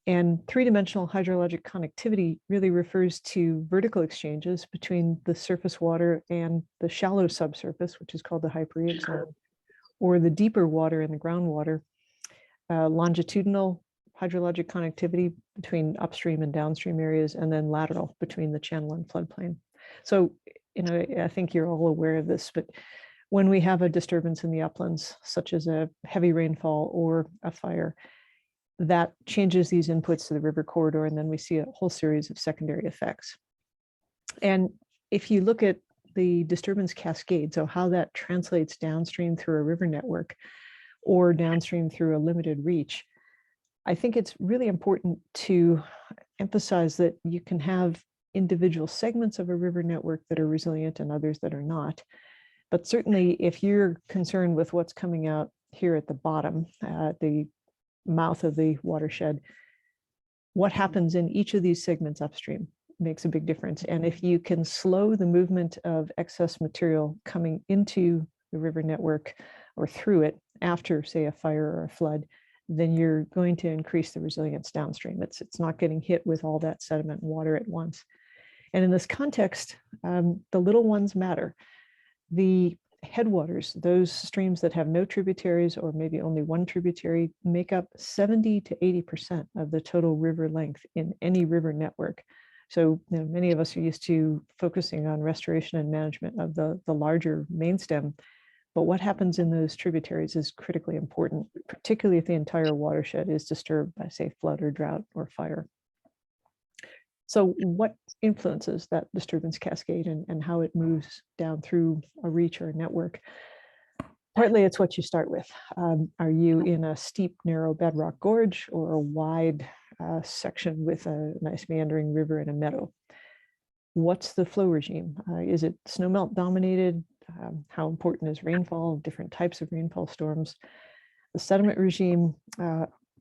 And 3-dimensional hydrologic connectivity really refers to vertical exchanges between the surface water and the shallow subsurface, which is called the hyporheic zone, or the deeper water in the groundwater. Longitudinal hydrologic connectivity between upstream and downstream areas, and then lateral between the channel and floodplain. So, I think you're all aware of this, but when we have a disturbance in the uplands, such as a heavy rainfall or a fire, that changes these inputs to the river corridor, and then we see a whole series of secondary effects. And if you look at the disturbance cascade, so how that translates downstream through a river network or downstream through a limited reach, I think it's really important to emphasize that you can have individual segments of a river network that are resilient and others that are not. But certainly if you're concerned with what's coming out here at the bottom, the mouth of the watershed, what happens in each of these segments upstream makes a big difference. And if you can slow the movement of excess material coming into the river network or through it after, say, a fire or a flood, then you're going to increase the resilience downstream. It's not getting hit with all that sediment and water at once. And in this context, the little ones matter. The headwaters, those streams that have no tributaries or maybe only one tributary, make up 70 to 80% of the total river length in any river network. So many of us are used to focusing on restoration and management of the larger main stem, but what happens in those tributaries is critically important, particularly if the entire watershed is disturbed by, say, flood or drought or fire. So what influences that disturbance cascade and how it moves down through a reach or a network? Partly it's what you start with. Are you in a steep, narrow bedrock gorge or a wide section with a nice meandering river and a meadow? What's the flow regime? Is it snowmelt dominated? How important is rainfall, different types of rainfall storms? The sediment regime,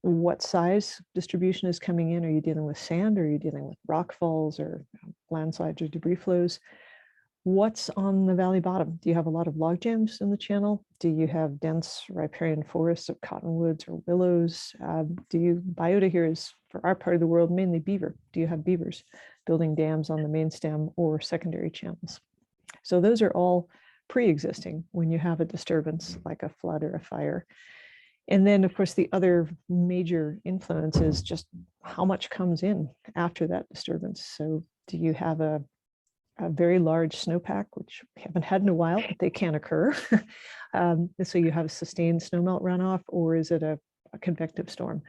what size distribution is coming in? Are you dealing with sand? Or are you dealing with rock falls or landslides or debris flows? What's on the valley bottom? Do you have a lot of log jams in the channel? Do you have dense riparian forests of cottonwoods or willows? Biota here is, for our part of the world, mainly beaver. Do you have beavers building dams on the main stem or secondary channels? So those are all pre-existing when you have a disturbance like a flood or a fire. And then, of course, the other major influence is just how much comes in after that disturbance. So do you have a very large snowpack, which we haven't had in a while, but they can occur? So you have a sustained snowmelt runoff, or is it a convective storm?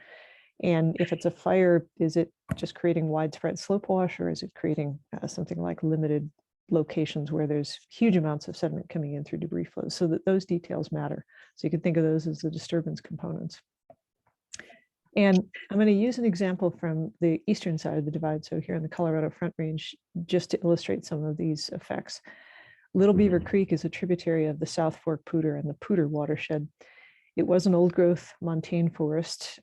And if it's a fire, is it just creating widespread slope wash, or is it creating something like limited locations where there's huge amounts of sediment coming in through debris flows? So that those details matter. So you can think of those as the disturbance components. And I'm going to use an example from the eastern side of the divide, so here in the Colorado Front Range, just to illustrate some of these effects. Little Beaver Creek is a tributary of the South Fork Poudre and the Poudre watershed. It was an old growth montane forest,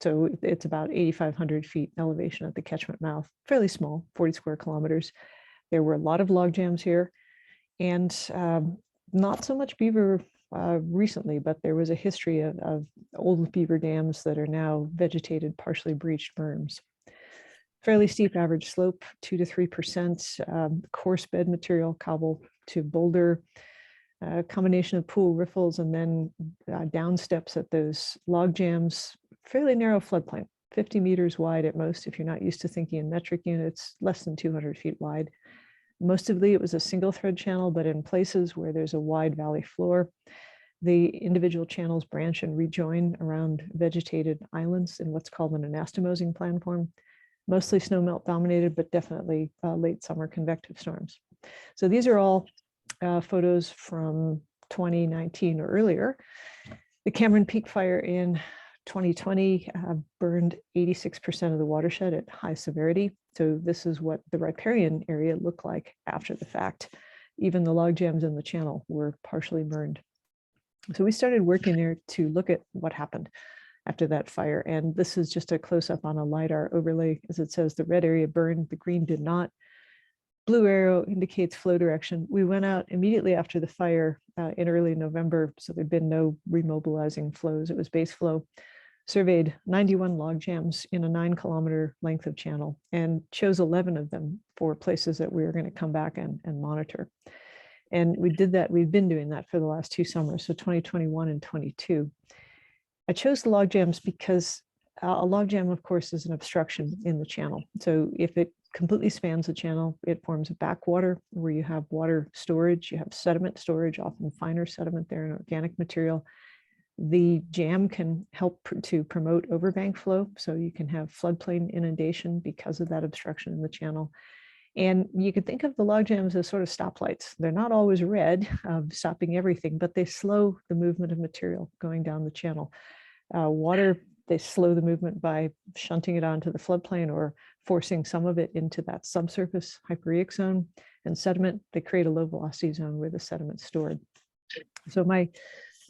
so it's about 8,500 feet elevation at the catchment mouth, fairly small, 40 square kilometers. There were a lot of log jams here, and not so much beaver recently, but there was a history of old beaver dams that are now vegetated, partially breached berms. Fairly steep average slope, 2 to 3%, coarse bed material, cobble to boulder, a combination of pool riffles, and then down steps at those log jams, fairly narrow floodplain, 50 meters wide at most. If you're not used to thinking in metric units, less than 200 feet wide. Mostly it was a single thread channel, but in places where there's a wide valley floor, the individual channels branch and rejoin around vegetated islands in what's called an anastomosing planform. Mostly snowmelt dominated, but definitely late summer convective storms. So these are all photos from 2019 or earlier. The Cameron Peak fire in 2020 burned 86% of the watershed at high severity. So this is what the riparian area looked like after the fact. Even the log jams in the channel were partially burned. So we started working there to look at what happened after that fire. And this is just a close-up on a LiDAR overlay. As it says, the red area burned, the green did not. Blue arrow indicates flow direction. We went out immediately after the fire in early November, so there'd been no remobilizing flows. It was base flow. Surveyed 91 log jams in a 9-kilometer length of channel and chose 11 of them for places that we were going to come back and monitor. And we did that. We've been doing that for the last 2 summers, so 2021 and 22. I chose the log jams because a log jam, of course, is an obstruction in the channel. So if it completely spans the channel, it forms a backwater where you have water storage, you have sediment storage, often finer sediment there and organic material. The jam can help to promote overbank flow, so you can have floodplain inundation because of that obstruction in the channel. And you could think of the log jams as sort of stoplights. They're not always red, stopping everything, but they slow the movement of material going down the channel. Water, they slow the movement by shunting it onto the floodplain or forcing some of it into that subsurface hypereic zone. And sediment, they create a low velocity zone where the sediment's stored. So my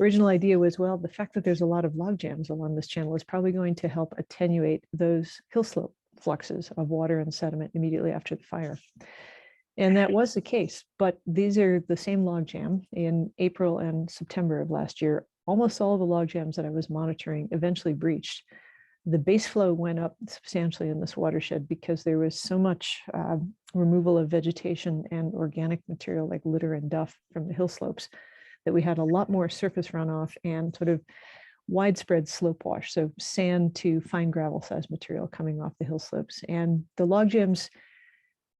original idea was, well, the fact that there's a lot of log jams along this channel is probably going to help attenuate those hill slope fluxes of water and sediment immediately after the fire. And that was the case, but these are the same log jam in April and September of last year. Almost all of the log jams that I was monitoring eventually breached. The base flow went up substantially in this watershed because there was so much removal of vegetation and organic material like litter and duff from the hill slopes that we had a lot more surface runoff and sort of widespread slope wash. So sand to fine gravel size material coming off the hill slopes. And the log jams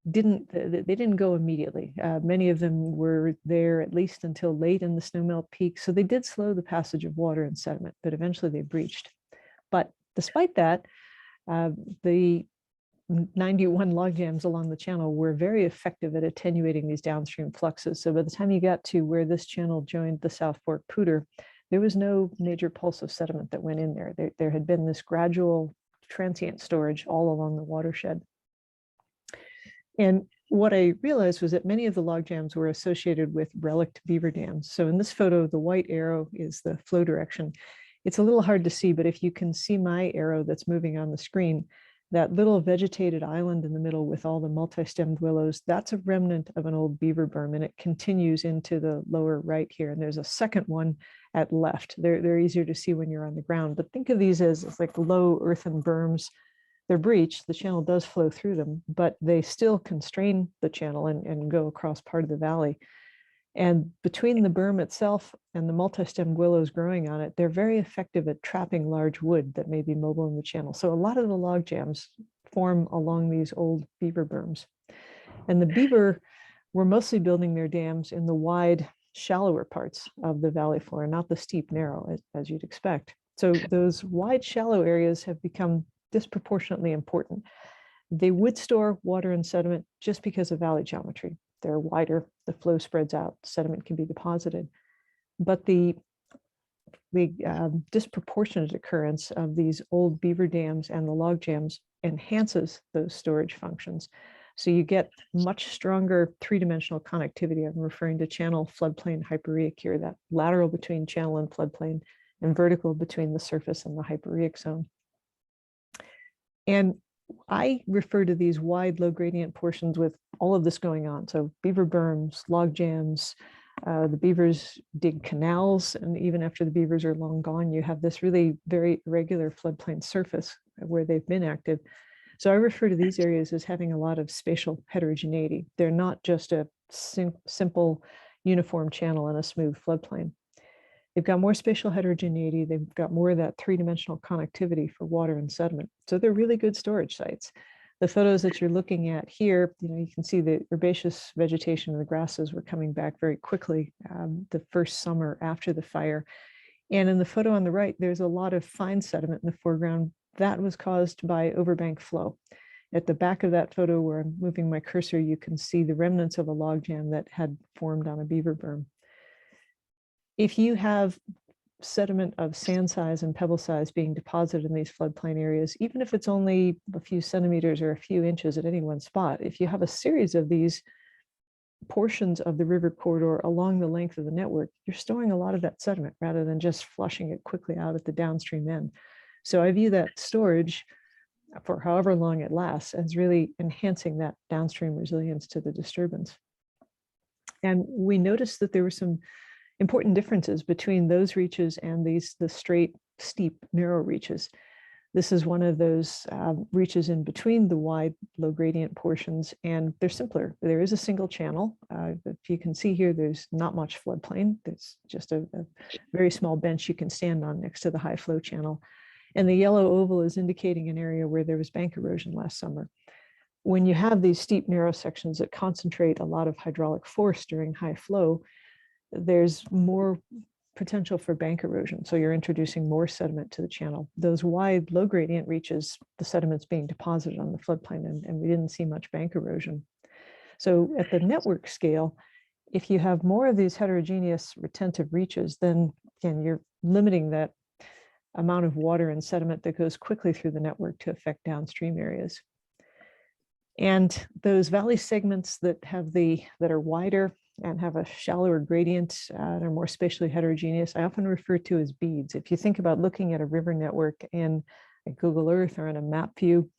didn't go immediately. Many of them were there at least until late in the snowmelt peak. So they did slow the passage of water and sediment, but eventually they breached. But despite that, the 91 log jams along the channel were very effective at attenuating these downstream fluxes. So by the time you got to where this channel joined the South Fork Poudre, there was no major pulse of sediment that went in there. There had been this gradual transient storage all along the watershed. And what I realized was that many of the log jams were associated with relict beaver dams. So in this photo, the white arrow is the flow direction. It's a little hard to see, but if you can see my arrow that's moving on the screen, that little vegetated island in the middle with all the multi-stemmed willows, that's a remnant of an old beaver berm, and it continues into the lower right here. And there's a second one at left. They're easier to see when you're on the ground, but think of these as like low earthen berms. They're breached, the channel does flow through them, but they still constrain the channel and go across part of the valley. And between the berm itself and the multi-stemmed willows growing on it, they're very effective at trapping large wood that may be mobile in the channel. So a lot of the log jams form along these old beaver berms. And the beaver were mostly building their dams in the wide, shallower parts of the valley floor, not the steep, narrow, as you'd expect. So those wide, shallow areas have become disproportionately important. They would store water and sediment just because of valley geometry. They're wider, the flow spreads out, sediment can be deposited. But the disproportionate occurrence of these old beaver dams and the log jams enhances those storage functions. So you get much stronger three-dimensional connectivity. I'm referring to channel, floodplain, hypereik here, that lateral between channel and floodplain, and vertical between the surface and the hypereik zone. And I refer to these wide, low gradient portions with all of this going on. So beaver berms, log jams, the beavers dig canals, and even after the beavers are long gone, you have this really very irregular floodplain surface where they've been active. So I refer to these areas as having a lot of spatial heterogeneity. They're not just a simple uniform channel and a smooth floodplain. They've got more spatial heterogeneity. They've got more of that three-dimensional connectivity for water and sediment. So they're really good storage sites. The photos that you're looking at here, you can see the herbaceous vegetation and the grasses were coming back very quickly the first summer after the fire. And in the photo on the right, there's a lot of fine sediment in the foreground. That was caused by overbank flow. At the back of that photo where I'm moving my cursor, you can see the remnants of a log jam that had formed on a beaver berm. If you have sediment of sand size and pebble size being deposited in these floodplain areas, even if it's only a few centimeters or a few inches at any one spot, if you have a series of these portions of the river corridor along the length of the network, you're storing a lot of that sediment rather than just flushing it quickly out at the downstream end. So I view that storage for however long it lasts as really enhancing that downstream resilience to the disturbance. And we noticed that there were some important differences between those reaches and the straight, steep, narrow reaches. This is one of those reaches in between the wide, low gradient portions, and they're simpler. There is a single channel. If you can see here, there's not much floodplain. There's just a very small bench you can stand on next to the high flow channel. And the yellow oval is indicating an area where there was bank erosion last summer. When you have these steep, narrow sections that concentrate a lot of hydraulic force during high flow, there's more potential for bank erosion. So you're introducing more sediment to the channel. Those wide, low gradient reaches, the sediment's being deposited on the floodplain, and we didn't see much bank erosion. So at the network scale, if you have more of these heterogeneous retentive reaches, then again, you're limiting that amount of water and sediment that goes quickly through the network to affect downstream areas. And those valley segments that are wider and have a shallower gradient and are more spatially heterogeneous, I often refer to as beads. If you think about looking at a river network in Google Earth or in a map view,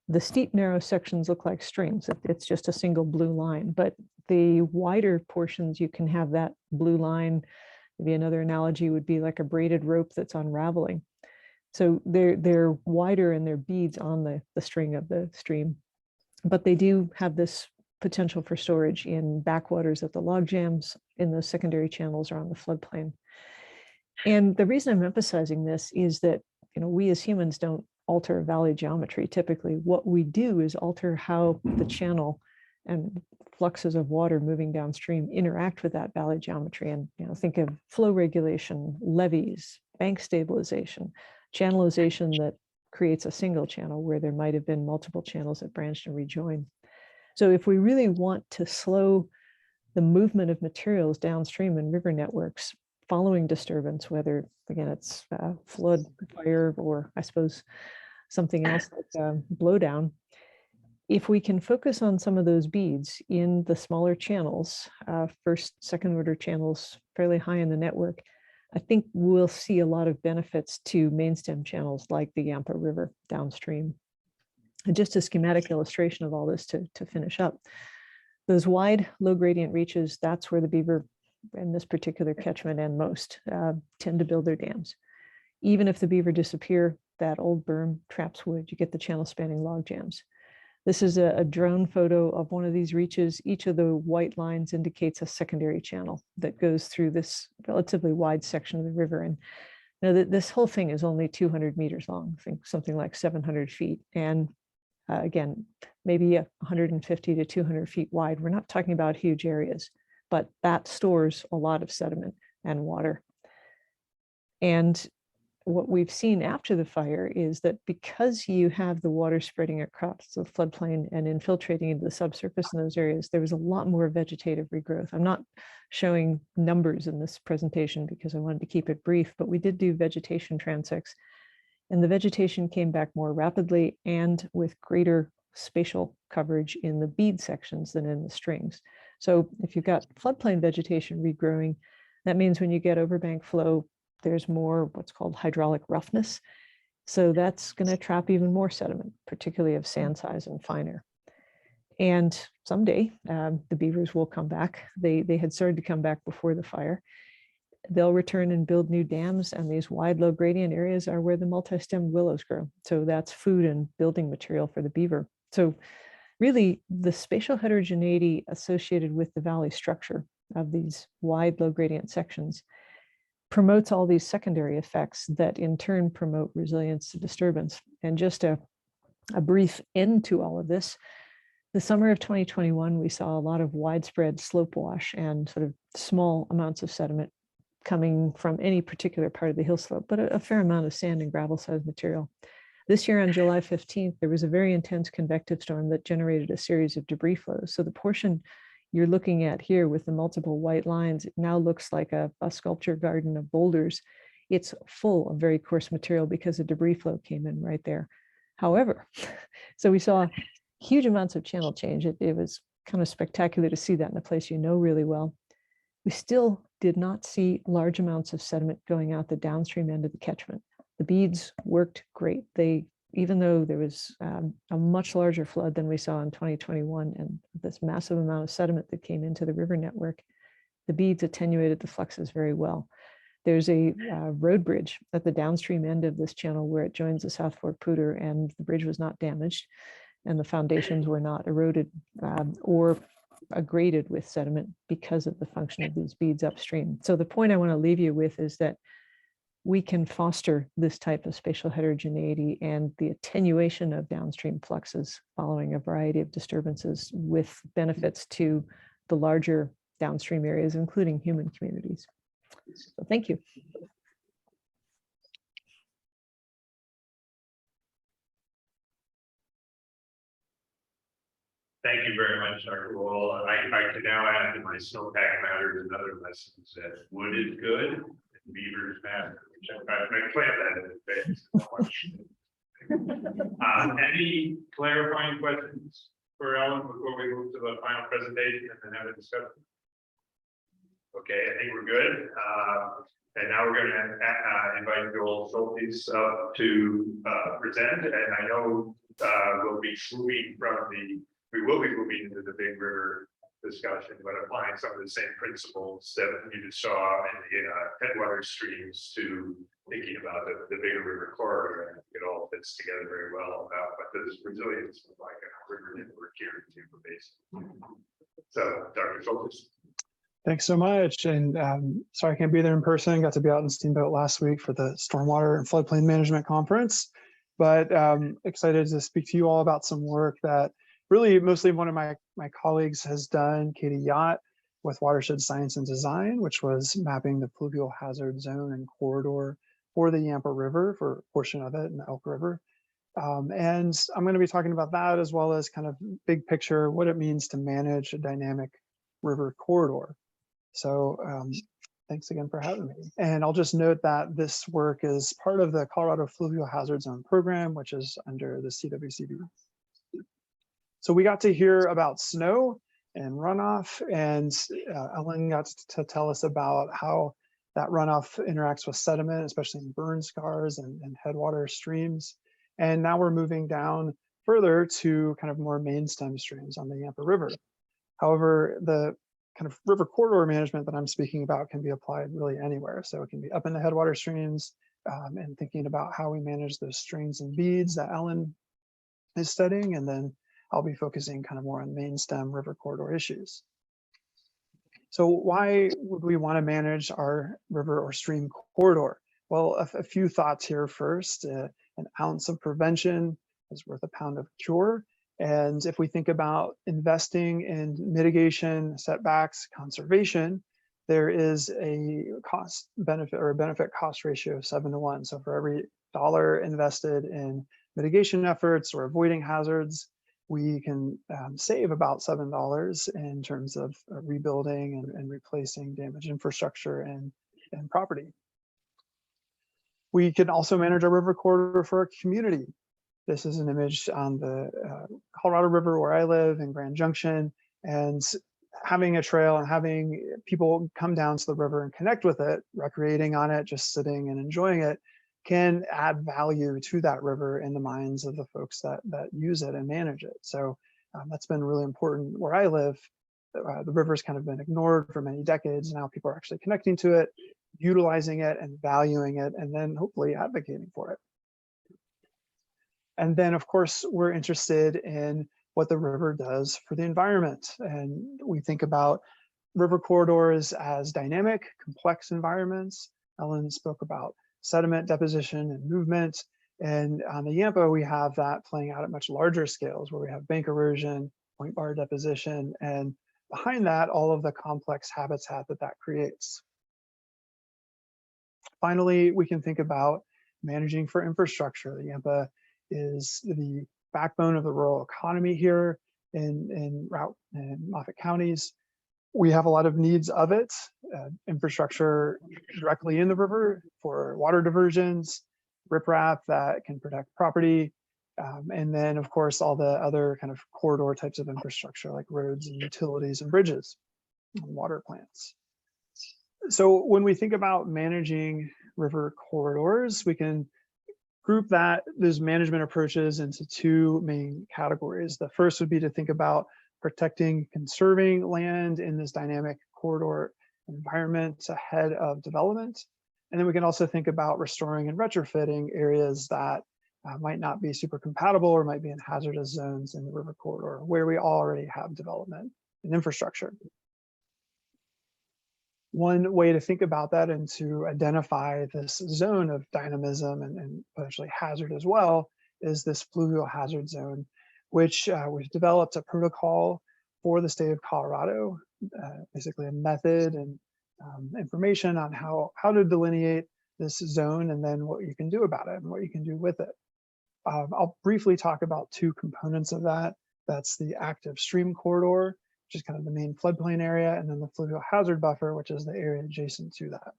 the steep, narrow sections look like strings. It's just a single blue line, but the wider portions, you can have that blue line. Maybe another analogy would be like a braided rope that's unraveling. So they're wider and they're beads on the string of the stream, but they do have this potential for storage in backwaters at the log jams, in the secondary channels or on the floodplain. And the reason I'm emphasizing this is that, you know, we as humans don't alter valley geometry. Typically, what we do is alter how the channel and fluxes of water moving downstream interact with that valley geometry. And, you know, think of flow regulation, levees, bank stabilization, channelization that creates a single channel where there might have been multiple channels that branched and rejoined. So if we really want to slow the movement of materials downstream in river networks following disturbance, whether, again, it's flood, fire, or I suppose something else like blowdown, if we can focus on some of those beads in the smaller channels, first, second order channels fairly high in the network, I think we'll see a lot of benefits to main stem channels like the Yampa River downstream. And just a schematic illustration of all this to finish up. Those wide low gradient reaches, that's where the beaver in this particular catchment and most tend to build their dams. Even if the beaver disappear, that old berm traps wood, you get the channel spanning log jams. This is a drone photo of one of these reaches. Each of the white lines indicates a secondary channel that goes through this relatively wide section of the river. And you know, this whole thing is only 200 meters long, I think something like 700 feet. And again, maybe 150 to 200 feet wide. We're not talking about huge areas, but that stores a lot of sediment and water. And what we've seen after the fire is that because you have the water spreading across the floodplain and infiltrating into the subsurface in those areas, there was a lot more vegetative regrowth. I'm not showing numbers in this presentation because I wanted to keep it brief, but we did do vegetation transects, and the vegetation came back more rapidly and with greater spatial coverage in the bead sections than in the strings. So if you've got floodplain vegetation regrowing, that means when you get overbank flow, there's more what's called hydraulic roughness. So that's going to trap even more sediment, particularly of sand size and finer. And someday the beavers will come back. They had started to come back before the fire. They'll return and build new dams, and these wide low gradient areas are where the multi-stemmed willows grow. So that's food and building material for the beaver. So really the spatial heterogeneity associated with the valley structure of these wide low gradient sections promotes all these secondary effects that in turn promote resilience to disturbance. And just a brief end to all of this, the summer of 2021, we saw a lot of widespread slope wash and sort of small amounts of sediment coming from any particular part of the hill slope, but a fair amount of sand and gravel sized material. This year on July 15th, there was a very intense convective storm that generated a series of debris flows. So the portion you're looking at here with the multiple white lines, it now looks like a sculpture garden of boulders. It's full of very coarse material because the debris flow came in right there. However, so we saw huge amounts of channel change. It was kind of spectacular to see that in a place you know really well. We still did not see large amounts of sediment going out the downstream end of the catchment. The beads worked great. Even though there was a much larger flood than we saw in 2021 and this massive amount of sediment that came into the river network, the beads attenuated the fluxes very well. There's a road bridge at the downstream end of this channel where it joins the South Fork Poudre, and the bridge was not damaged and the foundations were not eroded or graded with sediment because of the function of these beads upstream. So the point I want to leave you with is that we can foster this type of spatial heterogeneity and the attenuation of downstream fluxes following a variety of disturbances with benefits to the larger downstream areas, including human communities. So thank you. Thank you very much, Dr. Wall. I can now add to my snowpack matters and other lessons that wood is good and beavers matter, which I plan that in advance. Any clarifying questions for Ellen before we move to the final presentation and then have a discussion? Okay, I think we're good. And now we're going to invite Joel Soltis up to present. And I know we'll be moving from we will be moving into the Big River discussion, but applying some of the same principles that you just saw in the headwater streams to thinking about the bigger river corridor. And it all fits together very well about what this resilience of like a river network here in Tampa Basin. So, Dr. Soltis. Thanks so much. And sorry I can't be there in person. Got to be out in Steamboat last week for the Stormwater and Floodplain Management Conference. But excited to speak to you all about some work that really mostly one of my colleagues has done, Katie Yacht, with Watershed Science and Design, which was mapping the pluvial hazard zone and corridor for the Yampa River, for a portion of it, and the Elk River. And I'm going to be talking about that as well as kind of big picture, what it means to manage a dynamic river corridor. So thanks again for having me. And I'll just note that this work is part of the Colorado Fluvial Hazard Zone program, which is under the CWCB. So we got to hear about snow and runoff, and Ellen got to tell us about how that runoff interacts with sediment, especially in burn scars and headwater streams. And now we're moving down further to kind of more main stem streams on the Yampa River. However, the kind of river corridor management that I'm speaking about can be applied really anywhere. So it can be up in the headwater streams and thinking about how we manage those strings and beads that Ellen is studying. And then I'll be focusing kind of more on main stem river corridor issues. So why would we want to manage our river or stream corridor? Well, a few thoughts here first. An ounce of prevention is worth a pound of cure. And if we think about investing in mitigation, setbacks, conservation, there is a cost benefit or a benefit cost ratio of 7-to-1. So for every dollar invested in mitigation efforts or avoiding hazards, we can save about $7 in terms of rebuilding and replacing damaged infrastructure and property. We can also manage our river corridor for our community. This is an image on the Colorado River where I live in Grand Junction, and having a trail and having people come down to the river and connect with it, recreating on it, just sitting and enjoying it, can add value to that river in the minds of the folks that use it and manage it. So that's been really important where I live. The river's kind of been ignored for many decades. Now people are actually connecting to it, utilizing it and valuing it, and then hopefully advocating for it. And then, of course, we're interested in what the river does for the environment. And we think about river corridors as dynamic, complex environments. Ellen spoke about sediment deposition and movement. And on the Yampa, we have that playing out at much larger scales where we have bank erosion, point bar deposition, and behind that, all of the complex habitat that creates. Finally, we can think about managing for infrastructure. The Yampa is the backbone of the rural economy here in Routt and Moffat counties. We have a lot of needs of it, infrastructure directly in the river for water diversions, riprap that can protect property, and then of course all the other kind of corridor types of infrastructure like roads and utilities and bridges and water plants. So when we think about managing river corridors, we can group those management approaches into two main categories. The first would be to think about protecting, conserving land in this dynamic corridor environment ahead of development. And then we can also think about restoring and retrofitting areas that might not be super compatible or might be in hazardous zones in the river corridor where we already have development and infrastructure. One way to think about that and to identify this zone of dynamism and potentially hazard as well is this fluvial hazard zone, which we've developed a protocol for the state of Colorado, basically a method and information on how to delineate this zone and then what you can do about it and what you can do with it. I'll briefly talk about two components of that. That's the active stream corridor, which is kind of the main floodplain area, and then the fluvial hazard buffer, which is the area adjacent to that.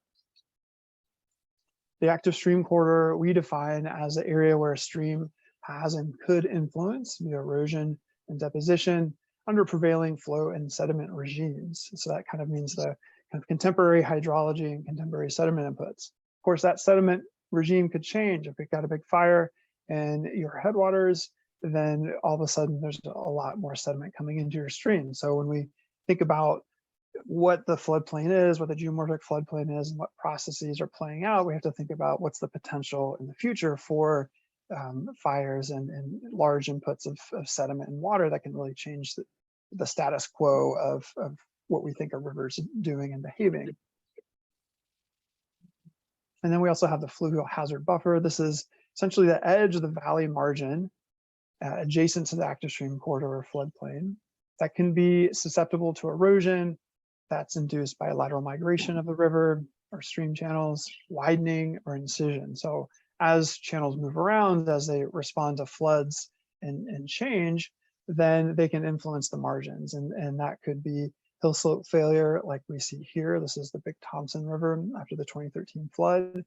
The active stream corridor we define as the area where a stream has and could influence via erosion and deposition under prevailing flow and sediment regimes. So that kind of means the kind of contemporary hydrology and contemporary sediment inputs. Of course, that sediment regime could change if we've got a big fire in your headwaters, then all of a sudden there's a lot more sediment coming into your stream. So when we think about what the floodplain is, what the geomorphic floodplain is, and what processes are playing out, we have to think about what's the potential in the future for fires and large inputs of sediment and water that can really change the status quo of what we think a river's doing and behaving. And then we also have the fluvial hazard buffer. This is essentially the edge of the valley margin adjacent to the active stream corridor or floodplain that can be susceptible to erosion that's induced by lateral migration of the river or stream channels, widening or incision. So as channels move around, as they respond to floods and change, then they can influence the margins. And that could be hill slope failure like we see here. This is the Big Thompson River after the 2013 flood.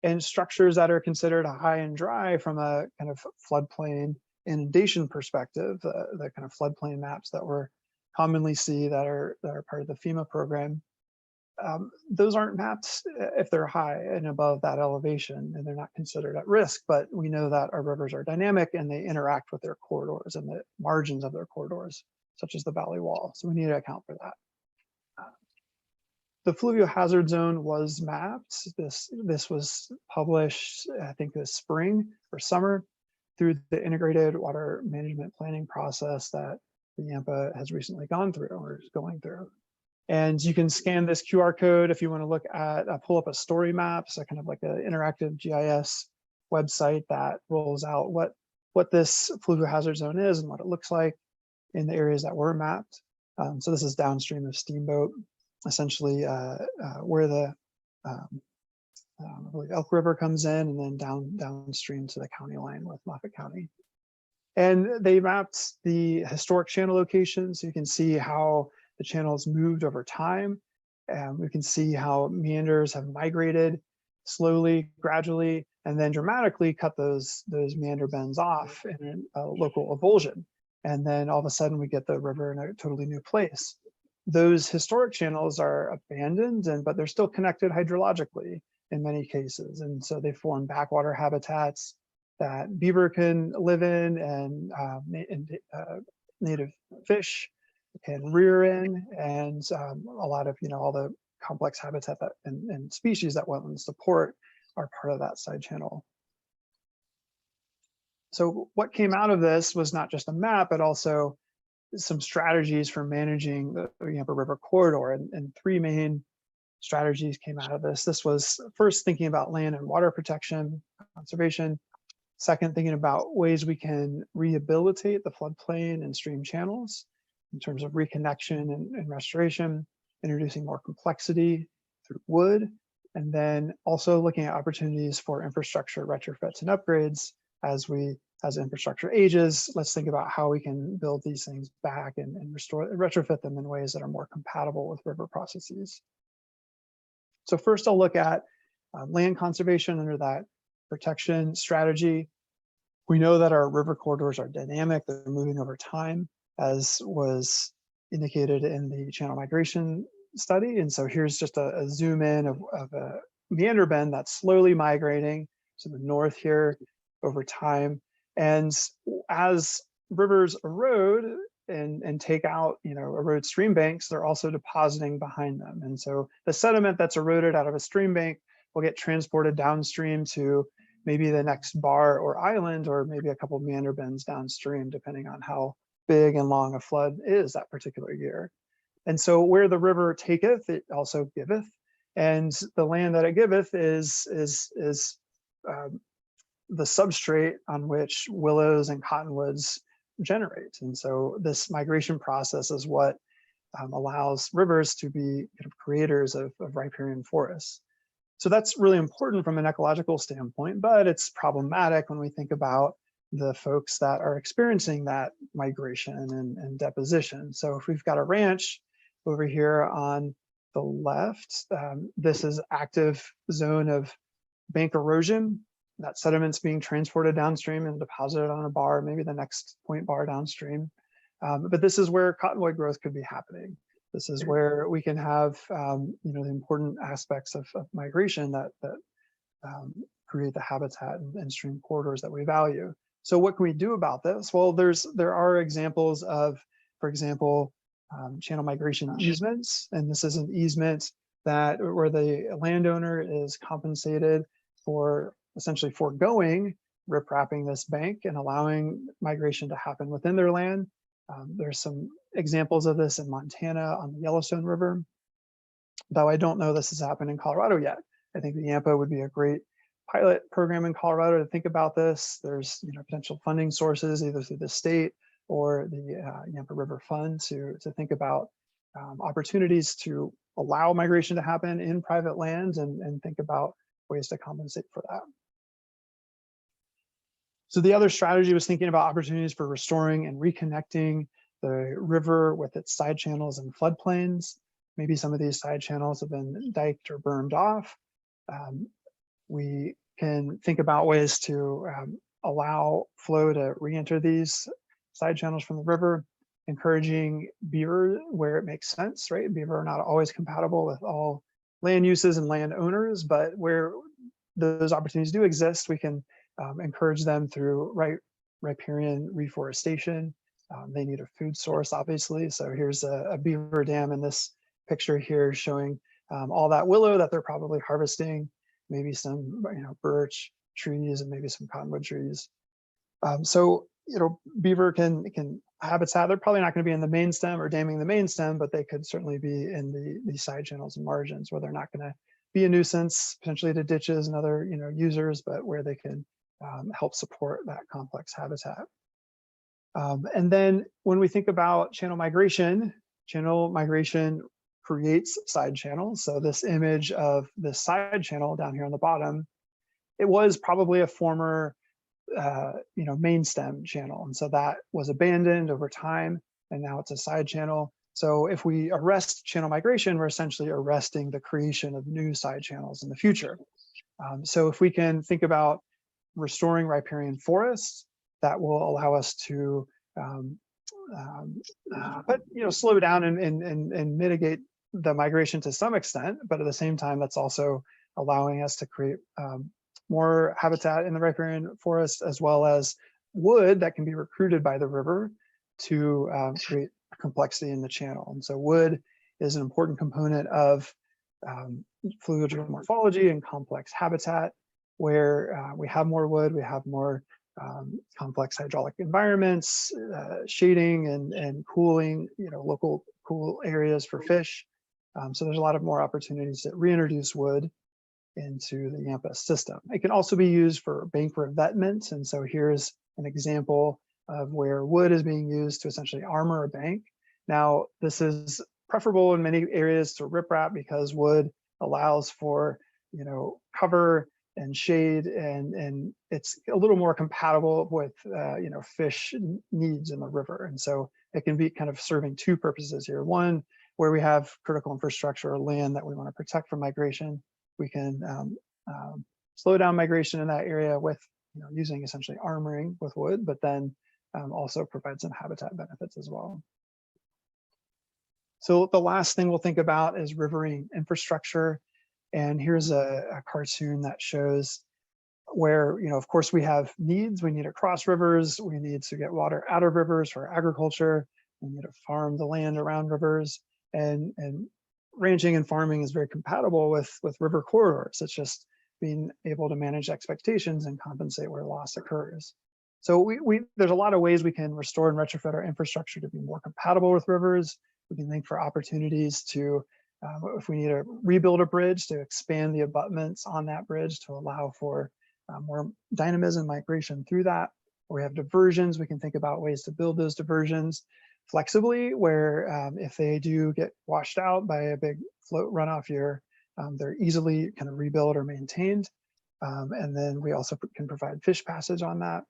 And structures that are considered high and dry from a kind of floodplain inundation perspective, the kind of floodplain maps that we're commonly see that are part of the FEMA program, those aren't mapped if they're high and above that elevation, and they're not considered at risk. But we know that our rivers are dynamic and they interact with their corridors and the margins of their corridors, such as the valley wall. So we need to account for that. The fluvial hazard zone was mapped. This was published, I think, this spring or summer through the integrated water management planning process that the Yampa has recently gone through or is going through. And you can scan this QR code if you want to look at, pull up a story map, so kind of like an interactive GIS website that rolls out what this fluvial hazard zone is and what it looks like in the areas that were mapped. So this is downstream of Steamboat, essentially where the Elk River comes in, and then downstream to the county line with Moffat County. And they mapped the historic channel locations, so you can see how the channels moved over time. And we can see how meanders have migrated slowly, gradually, and then dramatically cut those meander bends off in a local avulsion. And then all of a sudden we get the river in a totally new place. Those historic channels are abandoned, but they're still connected hydrologically in many cases. And so they form backwater habitats that beaver can live in, and native fish can rear in, and a lot of, all the complex habitat that and species that wetlands support are part of that side channel. So what came out of this was not just a map, but also some strategies for managing the Yampa River corridor, and three main strategies came out of this. This was first thinking about land and water protection, conservation. Second, thinking about ways we can rehabilitate the floodplain and stream channels in terms of reconnection and restoration, introducing more complexity through wood, and then also looking at opportunities for infrastructure retrofits and upgrades as infrastructure ages. Let's think about how we can build these things back and retrofit them in ways that are more compatible with river processes. So first I'll look at land conservation under that protection strategy. We know that our river corridors are dynamic, they're moving over time, as was indicated in the channel migration study. And so here's just a zoom in of a meander bend that's slowly migrating to the north here over time. And as rivers erode and take out, erode stream banks, they're also depositing behind them. And so the sediment that's eroded out of a stream bank will get transported downstream to maybe the next bar or island, or maybe a couple of meander bends downstream, depending on how big and long a flood is that particular year. And so where the river taketh, it also giveth. And the land that it giveth is the substrate on which willows and cottonwoods generate. And so this migration process is what allows rivers to be kind of creators of riparian forests. So that's really important from an ecological standpoint, but it's problematic when we think about the folks that are experiencing that migration and deposition. So if we've got a ranch over here on the left, this is active zone of bank erosion. That sediment's being transported downstream and deposited on a bar, maybe the next point bar downstream. But this is where cottonwood growth could be happening. This is where we can have, the important aspects of migration that create the habitat and stream corridors that we value. So what can we do about this? Well, there are examples of, for example, channel migration easements. And this is an easement that where the landowner is compensated for essentially foregoing riprapping this bank and allowing migration to happen within their land. There's some examples of this in Montana on the Yellowstone River, though I don't know this has happened in Colorado yet. I think the Yampa would be a great pilot program in Colorado to think about this. There's potential funding sources either through the state or the Yampa River Fund to think about opportunities to allow migration to happen in private lands and think about ways to compensate for that. So the other strategy was thinking about opportunities for restoring and reconnecting the river with its side channels and floodplains. Maybe some of these side channels have been diked or bermed off. We can think about ways to allow flow to re-enter these side channels from the river, encouraging beaver where it makes sense, right? Beaver are not always compatible with all land uses and land owners, but where those opportunities do exist, we can encourage them through riparian reforestation. They need a food source, obviously. So here's a beaver dam in this picture here showing all that willow that they're probably harvesting, maybe some birch trees and maybe some cottonwood trees. So beaver can habitat. They're probably not going to be in the main stem or damming the main stem, but they could certainly be in the side channels and margins where they're not going to be a nuisance potentially to ditches and other users, but where they can help support that complex habitat. And then when we think about channel migration creates side channels. So this image of the side channel down here on the bottom, it was probably a former main stem channel. And so that was abandoned over time, and now it's a side channel. So if we arrest channel migration, we're essentially arresting the creation of new side channels in the future. So if we can think about restoring riparian forests, that will allow us to slow down and mitigate the migration to some extent, but at the same time, that's also allowing us to create more habitat in the riparian forest, as well as wood that can be recruited by the river to create complexity in the channel. And so wood is an important component of fluid geomorphology and complex habitat, where we have more wood, we have more complex hydraulic environments, shading and cooling, local cool areas for fish. So there's a lot of more opportunities to reintroduce wood into the Yampa system. It can also be used for bank revetment. And so here's an example of where wood is being used to essentially armor a bank. Now, this is preferable in many areas to riprap because wood allows for, cover and shade, and it's a little more compatible with, fish needs in the river. And so it can be kind of serving two purposes here. One, where we have critical infrastructure or land that we want to protect from migration, we can slow down migration in that area with using essentially armoring with wood, but then also provide some habitat benefits as well. So the last thing we'll think about is riverine infrastructure. And here's a cartoon that shows where, of course, we have needs. We need to cross rivers. We need to get water out of rivers for agriculture. We need to farm the land around rivers. And ranching and farming is very compatible with river corridors. It's just being able to manage expectations and compensate where loss occurs. So there's a lot of ways we can restore and retrofit our infrastructure to be more compatible with rivers. We can think for opportunities to, if we need to rebuild a bridge, to expand the abutments on that bridge to allow for more dynamism, migration through that. Or we have diversions, we can think about ways to build those diversions flexibly, where if they do get washed out by a big float runoff year, they're easily kind of rebuilt or maintained. And then we also can provide fish passage on that.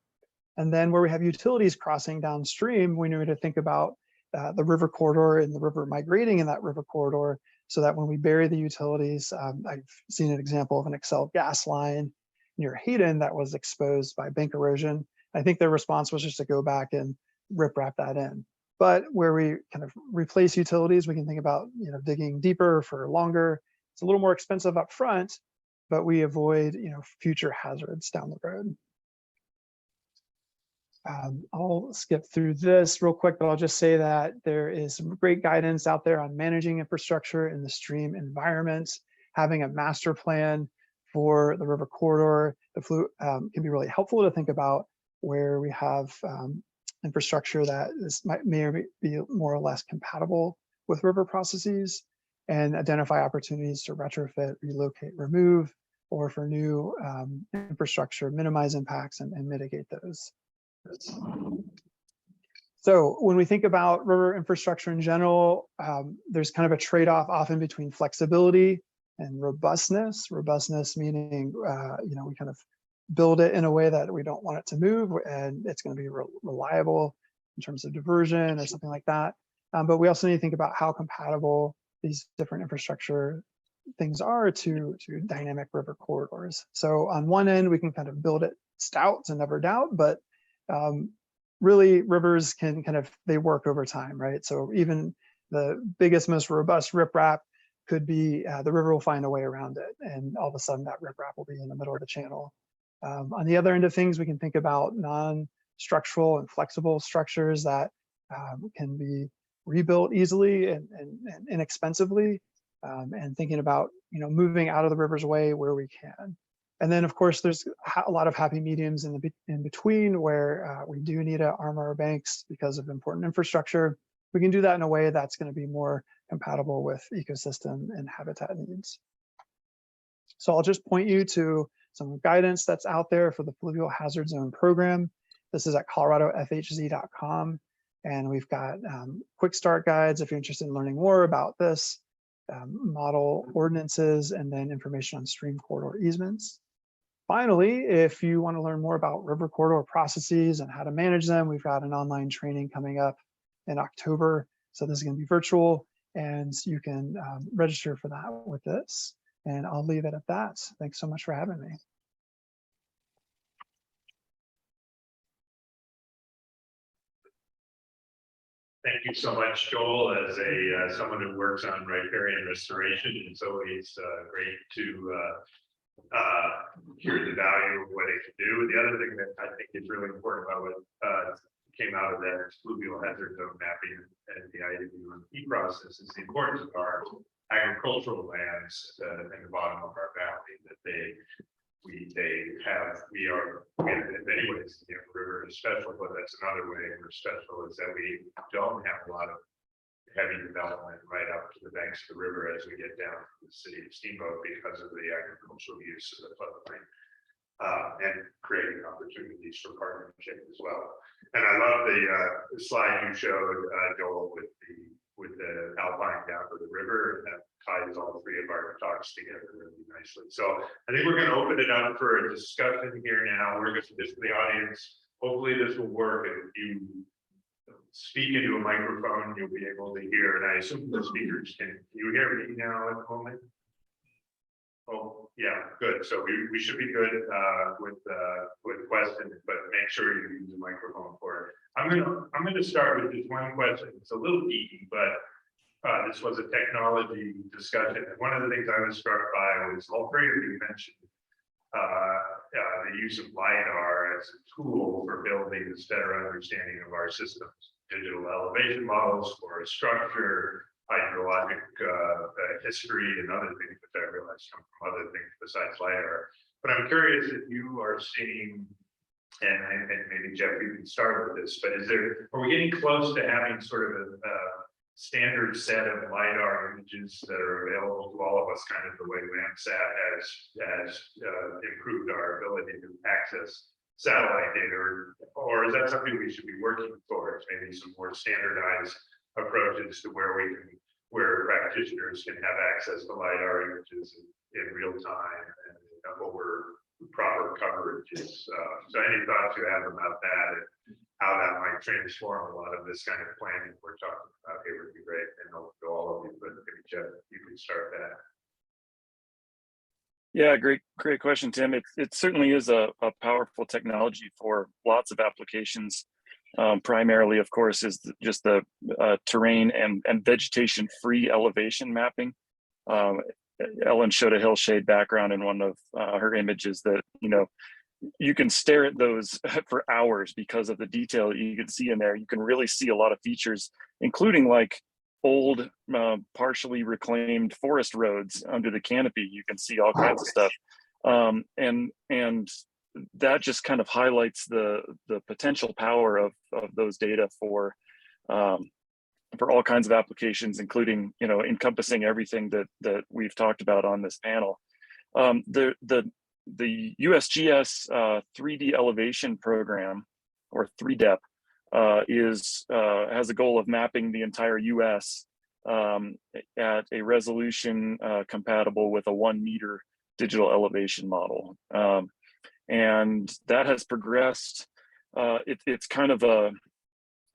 And then where we have utilities crossing downstream, we need to think about the river corridor and the river migrating in that river corridor, so that when we bury the utilities, I've seen an example of an Excel gas line near Hayden that was exposed by bank erosion. I think their response was just to go back and riprap that in. But where we kind of replace utilities, we can think about digging deeper for longer. It's a little more expensive up front, but we avoid future hazards down the road. I'll skip through this real quick, but I'll just say that there is some great guidance out there on managing infrastructure in the stream environment. Having a master plan for the river corridor, can be really helpful to think about where we have infrastructure that may or may be more or less compatible with river processes, and identify opportunities to retrofit, relocate, remove, or for new infrastructure, minimize impacts and mitigate those. So when we think about river infrastructure in general, there's kind of a trade-off often between flexibility and robustness. Robustness meaning, we kind of build it in a way that we don't want it to move, and it's going to be reliable in terms of diversion or something like that. But we also need to think about how compatible these different infrastructure things are to dynamic river corridors. So on one end, we can kind of build it stout to never doubt, but really rivers can they work over time, right? So even the biggest, most robust riprap could be, the river will find a way around it, and all of a sudden that riprap will be in the middle of the channel. On the other end of things, we can think about non-structural and flexible structures that can be rebuilt easily and inexpensively, and thinking about moving out of the river's way where we can. And then of course there's a lot of happy mediums in between where we do need to arm our banks because of important infrastructure. We can do that in a way that's going to be more compatible with ecosystem and habitat needs. So I'll just point you to some guidance that's out there for the Fluvial Hazard Zone program. This is at coloradofhz.com. And we've got quick start guides if you're interested in learning more about this, model ordinances, and then information on stream corridor easements. Finally, if you want to learn more about river corridor processes and how to manage them, we've got an online training coming up in October. So this is going to be virtual, and you can register for that with this. And I'll leave it at that. Thanks so much for having me. Thank you so much, Joel. As someone who works on riparian restoration, it's always great to hear the value of what it can do. The other thing that I think is really important about what came out of that fluvial hazard zone mapping and the IWMP process is the importance of our agricultural lands in the bottom of our valley, that we are in many ways, the river is special, but that's another way we're special, is that we don't have a lot of heavy development right up to the banks of the river as we get down to the city of Steamboat because of the agricultural use of the floodplain, and creating opportunities for partnership as well. And I love the slide you showed, Joel, with the alpine down to the river, and that ties all three of our talks together really nicely. So I think we're going to open it up for a discussion here now. We're going to just the audience. Hopefully this will work. And if you speak into a microphone, you'll be able to hear. And I assume the speakers can you hear me now at the moment? Oh, yeah, good. So we should be good with questions, but make sure you use the microphone for it. I'm gonna start with just one question. It's a little geeky, but this was a technology discussion. And one of the things I was struck by was all three of you mentioned the use of LiDAR as a tool for building this better understanding of our systems, digital elevation models for structure, hydrologic history, and other things that I realize come from other things besides LiDAR. But I'm curious if you are seeing, and maybe Jeff, you can start with this, but are we getting close to having sort of a standard set of LiDAR images that are available to all of us, kind of the way Landsat has improved our ability to access satellite data, or is that something we should be working towards? Maybe some more standardized approaches to where practitioners can have access to LiDAR images in real time and over proper coverages. So any thoughts you have about that and how that might transform a lot of this kind of planning we're talking about here would be great. And I'll go all of you, but maybe Jeff, you can start that. Yeah, great question, Tim. It certainly is a powerful technology for lots of applications. Primarily, of course, is just the terrain and vegetation-free elevation mapping. Ellen showed a hillshade background in one of her images that, you can stare at those for hours because of the detail that you can see in there. You can really see a lot of features, including like old, partially reclaimed forest roads under the canopy. You can see all kinds of stuff. And that just kind of highlights the potential power of those data for all kinds of applications, including, you know, encompassing everything that we've talked about on this panel. The USGS 3D elevation program, or 3DEP, has a goal of mapping the entire US at a resolution compatible with a 1 meter digital elevation model. And that has progressed. It's kind of a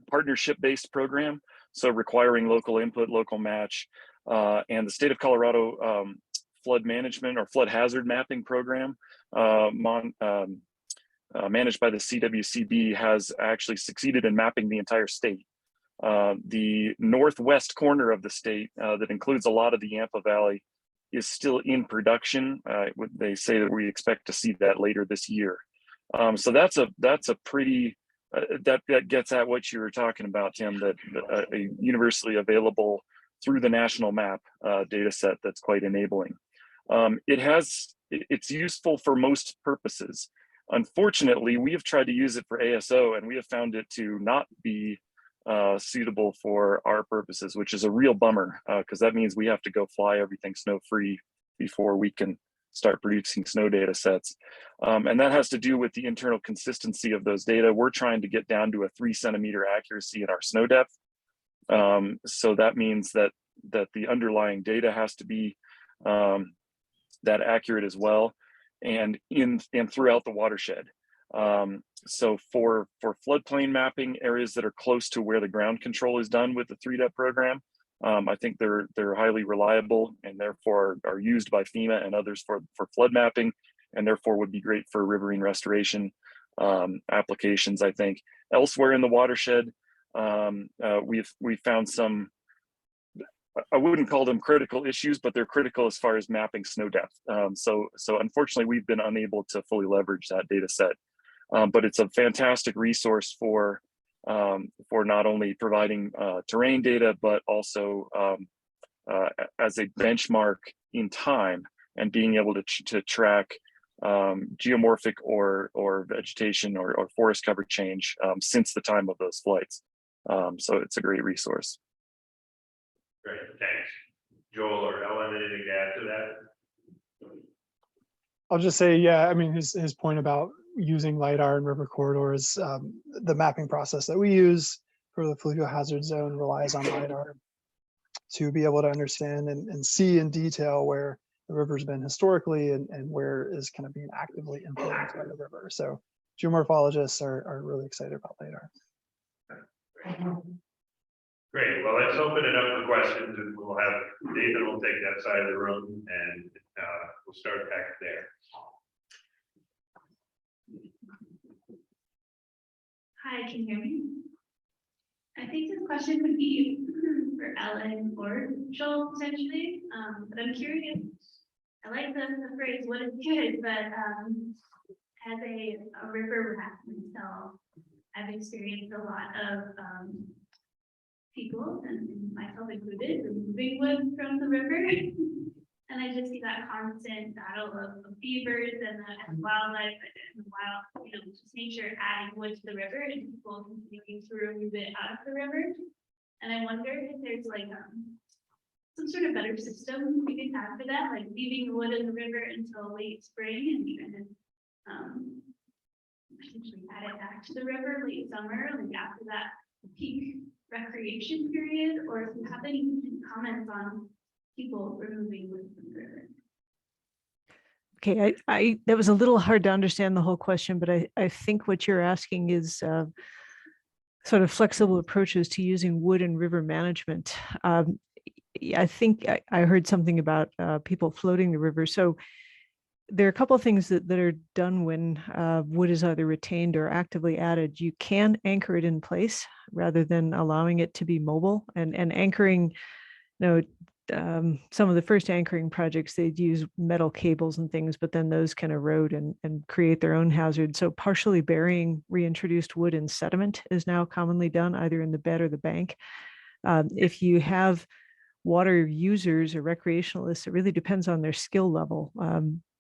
partnership-based program, so requiring local input, local match, and the state of Colorado flood management or flood hazard mapping program managed by the CWCB has actually succeeded in mapping the entire state. The northwest corner of the state that includes a lot of the Yampa Valley is still in production. They say that we expect to see that later this year. So that's a pretty, that gets at what you were talking about, Tim, that a universally available through the national map data set that's quite enabling. It's useful for most purposes. Unfortunately, we have tried to use it for ASO and we have found it to not be suitable for our purposes, which is a real bummer, because that means we have to go fly everything snow-free before we can start producing snow data sets. And that has to do with the internal consistency of those data. We're trying to get down to a 3 centimeter accuracy in our snow depth. So that means that the underlying data has to be that accurate as well, and throughout the watershed. So for floodplain mapping, areas that are close to where the ground control is done with the 3DEP program, I think they're highly reliable and therefore are used by FEMA and others for flood mapping, and therefore would be great for riverine restoration applications. I think elsewhere in the watershed, we've found some, I wouldn't call them critical issues, but they're critical as far as mapping snow depth. So unfortunately, we've been unable to fully leverage that data set. But it's a fantastic resource for not only providing terrain data, but also as a benchmark in time and being able to track geomorphic or vegetation or forest cover change since the time of those flights. So it's a great resource. Great, thanks. Joel or Ellen, anything to add to that? I'll just say, yeah, I mean, his point about using LiDAR in river corridors, the mapping process that we use for the fluvial hazard zone relies on LiDAR to be able to understand and see in detail where the river's been historically and where is kind of being actively influenced by the river. So geomorphologists are really excited about LiDAR. Great, well, let's open it up for questions, and we'll have Nathan will take that side of the room, and we'll start back there. Hi, can you hear me? I think this question would be for Ellen or Joel potentially, but I'm curious. I like the phrase "what is good," but as a river rat myself, I've experienced a lot of people, and myself included, removing wood from the river. And I just see that constant battle of beavers and the wildlife and the wild, just nature adding wood to the river and people continuing to remove it out of the river. And I wonder if there's like some sort of better system we can have for that, like leaving the wood in the river until late spring and trying to potentially add it back to the river late summer, like after that peak recreation period, or if you have any comments on people removing wood from the river. Okay, I that was a little hard to understand the whole question, but I think what you're asking is sort of flexible approaches to using wood in river management. I think I heard something about people floating the river. So there are a couple of things that are done when wood is either retained or actively added. You can anchor it in place rather than allowing it to be mobile, and anchoring, some of the first anchoring projects, they'd use metal cables and things, but then those can erode and create their own hazard. So partially burying reintroduced wood in sediment is now commonly done either in the bed or the bank. If you have water users or recreationalists, it really depends on their skill level.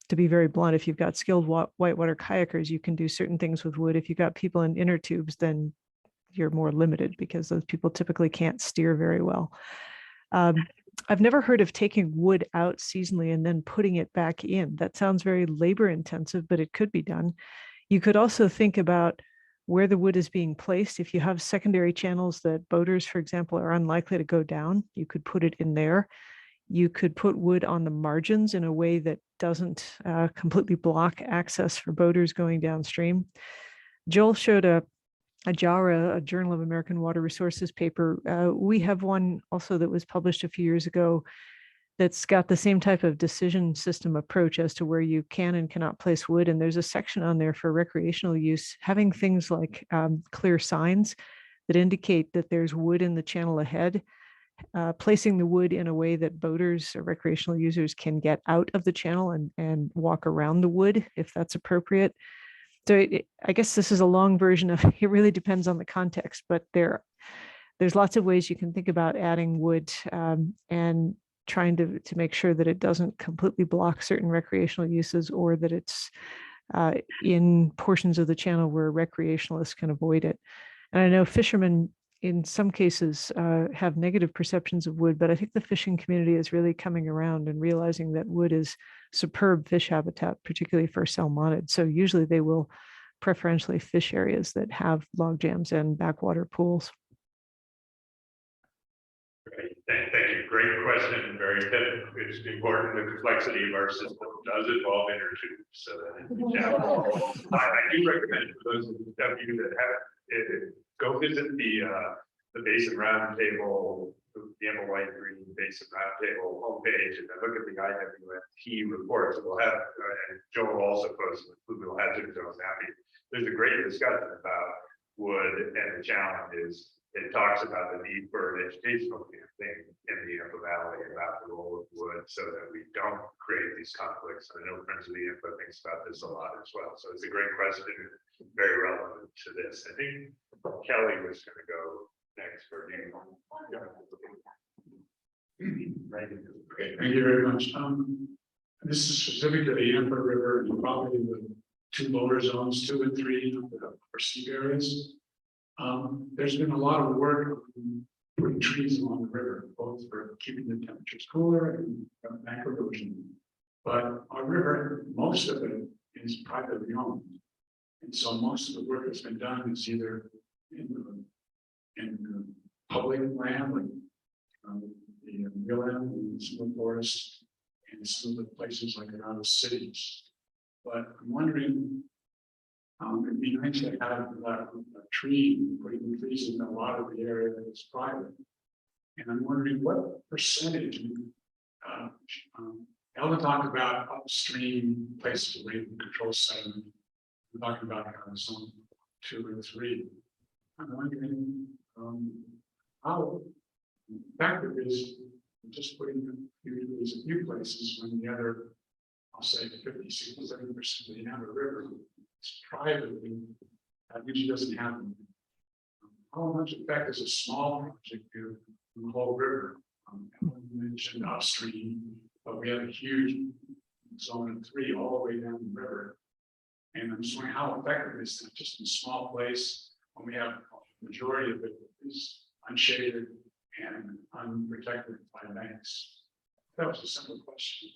To be very blunt, if you've got skilled whitewater kayakers, you can do certain things with wood. If you've got people in inner tubes, then you're more limited because those people typically can't steer very well. I've never heard of taking wood out seasonally and then putting it back in. That sounds very labor intensive, but it could be done. You could also think about where the wood is being placed. If you have secondary channels that boaters, for example, are unlikely to go down, you could put it in there. You could put wood on the margins in a way that doesn't completely block access for boaters going downstream. Joel showed a JARA, a Journal of American Water Resources paper. We have one also that was published a few years ago that's got the same type of decision system approach as to where you can and cannot place wood. And there's a section on there for recreational use, having things like clear signs that indicate that there's wood in the channel ahead, placing the wood in a way that boaters or recreational users can get out of the channel and walk around the wood if that's appropriate. So I guess this is a long version of it really depends on the context, but there's lots of ways you can think about adding wood and trying to make sure that it doesn't completely block certain recreational uses or that it's in portions of the channel where recreationalists can avoid it. And I know fishermen in some cases have negative perceptions of wood, but I think the fishing community is really coming around and realizing that wood is superb fish habitat, particularly for salmonid. So usually they will preferentially fish areas that have log jams and backwater pools. Great. Thank you. Great question. Very good. It's important. The complexity of our system does involve inner tubes. So I do recommend for those of you that have it, go visit the Basin Roundtable, the Emma White Green Basin Roundtable homepage, and then look at the IWMP reports. We'll have, and Joel also posted the Fluvial Hazard Zone mapping. There's a great discussion about wood, and the challenge is it talks about the need for an educational campaign in the Yampa Valley about the role of wood so that we don't create these conflicts. I know Friends of the Yampa thinks about this a lot as well. So it's a great question, very relevant to this. I think Kelly was going to go next for you. Okay, thank you very much. This is specific to the Yampa River and probably the two lower zones, 2 and 3, or steep areas. There's been a lot of work on putting trees along the river, both for keeping the temperatures cooler and bank erosion. But our river, most of it is privately owned. And so most of the work that's been done is either in public land, like the real land, and some of the forests, and some of the places like around the cities. But I'm wondering, it'd be nice to have a tree, putting trees in a lot of the area that is private. And I'm wondering what percentage, Ellen talked about upstream places where you can control sediment. We're talking about zone 2 and 3. I'm wondering how effective is just putting these a few places when the other, I'll say 50, 60, 70% of the Yampa River is privately, that usually doesn't happen. How much effect does a small project do in the whole river? You mentioned upstream, but we have a huge zone 3 all the way down the river. And I'm just wondering how effective is that just in a small place when we have the majority of it is unshaded and unprotected by banks. That was a simple question.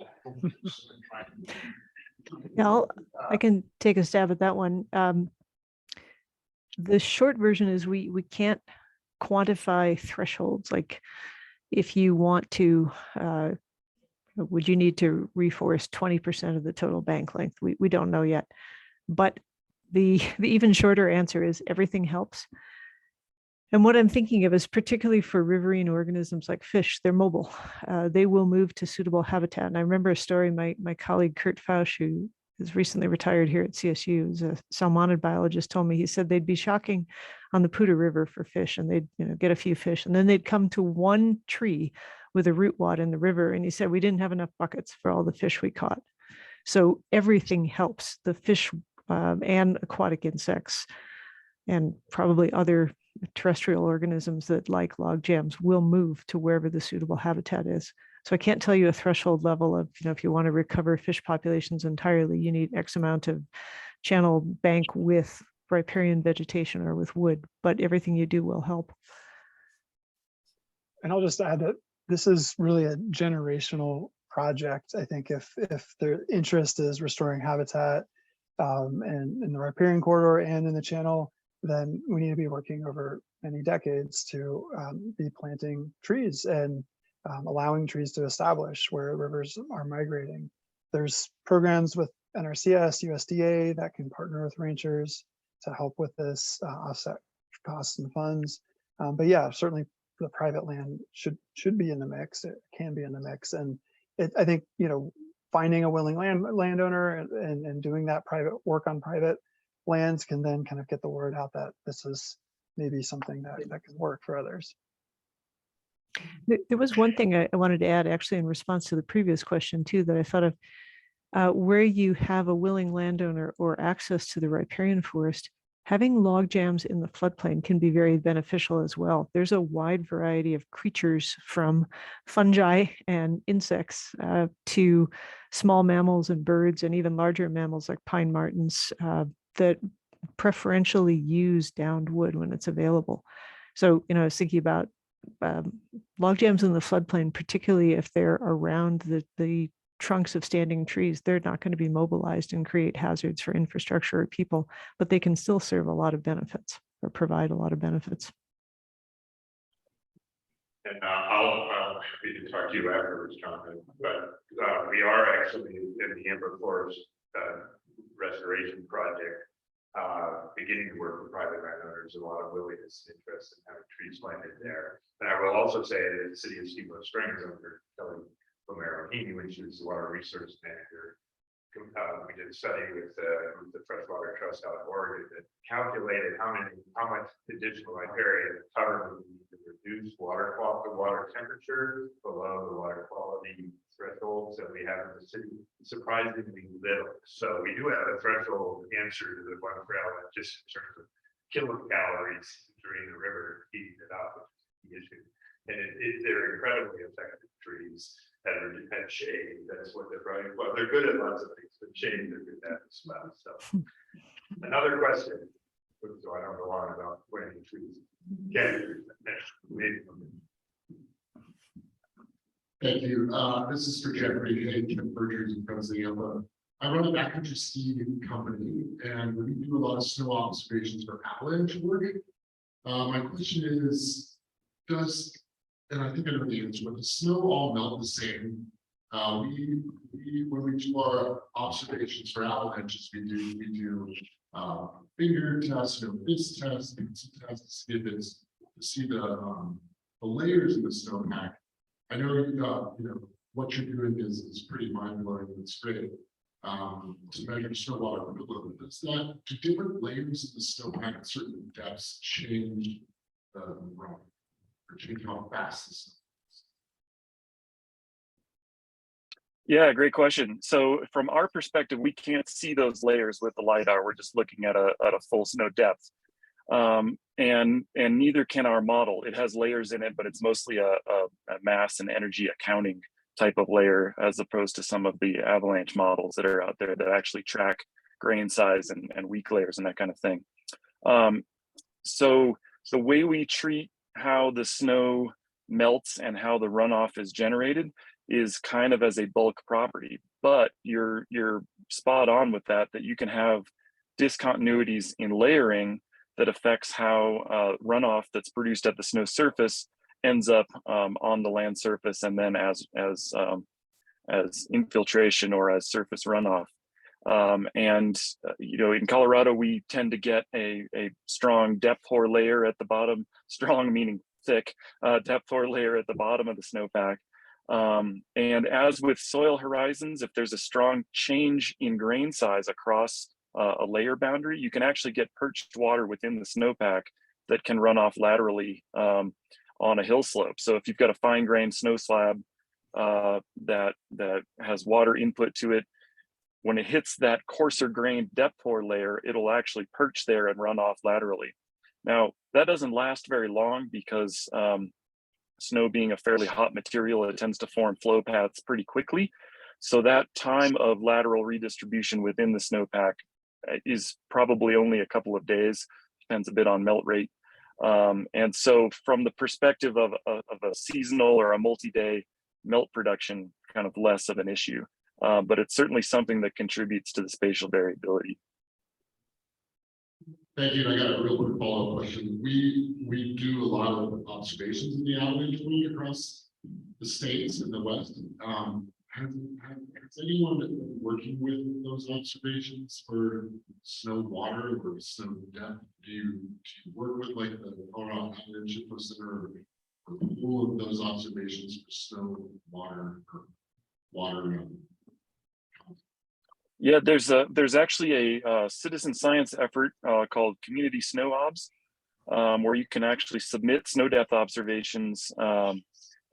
Yeah, I can take a stab at that one. The short version is we can't quantify thresholds. Like if you want to, would you need to reforest 20% of the total bank length? We don't know yet. But the even shorter answer is everything helps. And what I'm thinking of is particularly for riverine organisms like fish, they're mobile. They will move to suitable habitat. And I remember a story, my colleague Kurt Fausch, who is recently retired here at CSU, is a salmonid biologist, told me, he said they'd be shocking on the Poudre River for fish and they'd get a few fish and then they'd come to one tree with a root wad in the river, and he said we didn't have enough buckets for all the fish we caught. So everything helps, the fish and aquatic insects and probably other terrestrial organisms that like log jams will move to wherever the suitable habitat is. So I can't tell you a threshold level of, if you want to recover fish populations entirely, you need X amount of channel bank with riparian vegetation or with wood, but everything you do will help. And I'll just add that this is really a generational project. I think if their interest is restoring habitat and in the riparian corridor and in the channel, then we need to be working over many decades to be planting trees and allowing trees to establish where rivers are migrating. There's programs with NRCS, USDA that can partner with ranchers to help with this, offset costs and funds. But yeah, certainly the private land should be in the mix. It can be in the mix, and I think finding a willing landowner and doing that private work on private lands can then kind of get the word out that this is maybe something that can work for others. There was one thing I wanted to add actually in response to the previous question too, that I thought of where you have a willing landowner or access to the riparian forest, having log jams in the floodplain can be very beneficial as well. There's a wide variety of creatures from fungi and insects to small mammals and birds and even larger mammals like pine martens that preferentially use downed wood when it's available. So, I was thinking about log jams in the floodplain, particularly if they're around the trunks of standing trees. They're not going to be mobilized and create hazards for infrastructure or people, but they can still serve a lot of benefits or provide a lot of benefits. And I'll happy to talk to you afterwards, Jonathan, but we are actually in the Amber Forest restoration project, beginning to work with private landowners, a lot of willingness and interest in having trees planted there. And I will also say that the city of Steamboat Springs, under Kelly Romero, which is the water resource manager, we did a study with the Freshwater Trust out of Oregon that calculated how much additional riparian cover we need to reduce water temperature below the water quality thresholds that we have in the city. Surprisingly little. So we do have a threshold answer to the one for Allen, just in terms of kilocalories during the river heating it up, which is the issue. And they're incredibly effective trees that are at shade. That's what they're running. Well, they're good at lots of things, but shade they're good at as well. So another question. So I don't go on about planting trees. Thank you. This is for Jeffrey Jeff Burgers and President. I run an active ski company, and we do a lot of snow observations for avalanche work. My question is, and I think I know the answer, but does snow all melt the same? When we do our observations for avalanches, we do finger tests, fist tests, tests to see the layers in the snowpack. I know what you're doing is pretty mind blowing. It's great to measure snow water. Does that, do different layers of the snowpack at certain depths change the run? Or change how fast this is? Yeah, great question. So from our perspective, we can't see those layers with the LiDAR. We're just looking at a full snow depth. And neither can our model. It has layers in it, but it's mostly a mass and energy accounting type of layer, as opposed to some of the avalanche models that are out there that actually track grain size and weak layers and that kind of thing. So the way we treat how the snow melts and how the runoff is generated is kind of as a bulk property, but you're spot on with that you can have discontinuities in layering that affects how runoff that's produced at the snow surface ends up on the land surface, and then as infiltration or as surface runoff. In Colorado, we tend to get a strong depth hoar layer at the bottom, strong meaning thick, depth hoar layer at the bottom of the snowpack. And as with soil horizons, if there's a strong change in grain size across a layer boundary, you can actually get perched water within the snowpack that can run off laterally on a hill slope. So if you've got a fine grained snow slab that has water input to it, when it hits that coarser grained depth pore layer, it'll actually perch there and run off laterally. Now, that doesn't last very long because snow being a fairly hot material, it tends to form flow paths pretty quickly. So that time of lateral redistribution within the snowpack is probably only a couple of days, depends a bit on melt rate. And so from the perspective of a seasonal or a multi-day melt production, kind of less of an issue. But it's certainly something that contributes to the spatial variability. Thank you. And I got a real quick follow-up question. We do a lot of observations in the avalanche wing across the states in the West. Has anyone been working with those observations for snow water or snow depth? Do you work with like the Colorado Avalanche Info Center or all of those observations for snow water or water? Yeah, there's actually a citizen science effort called Community Snow Obs, where you can actually submit snow depth observations,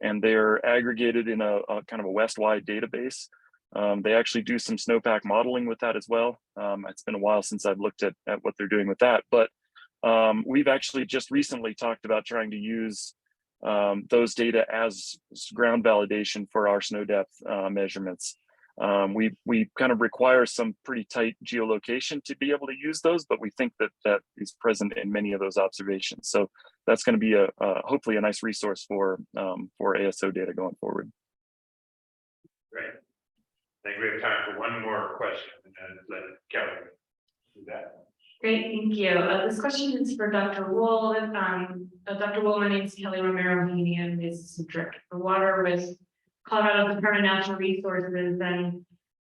and they're aggregated in a kind of a West-wide database. They actually do some snowpack modeling with that as well. It's been a while since I've looked at what they're doing with that, but we've actually just recently talked about trying to use those data as ground validation for our snow depth measurements. We kind of require some pretty tight geolocation to be able to use those, but we think that is present in many of those observations. So that's going to be hopefully a nice resource for ASO data going forward. Great. I think we have time for one more question and then let Kelly do that. Great, thank you. This question is for Dr. Wool. Dr. Wool, my name is Kelly Romero, and is Assistant Director for Water with Colorado Department of Natural Resources. And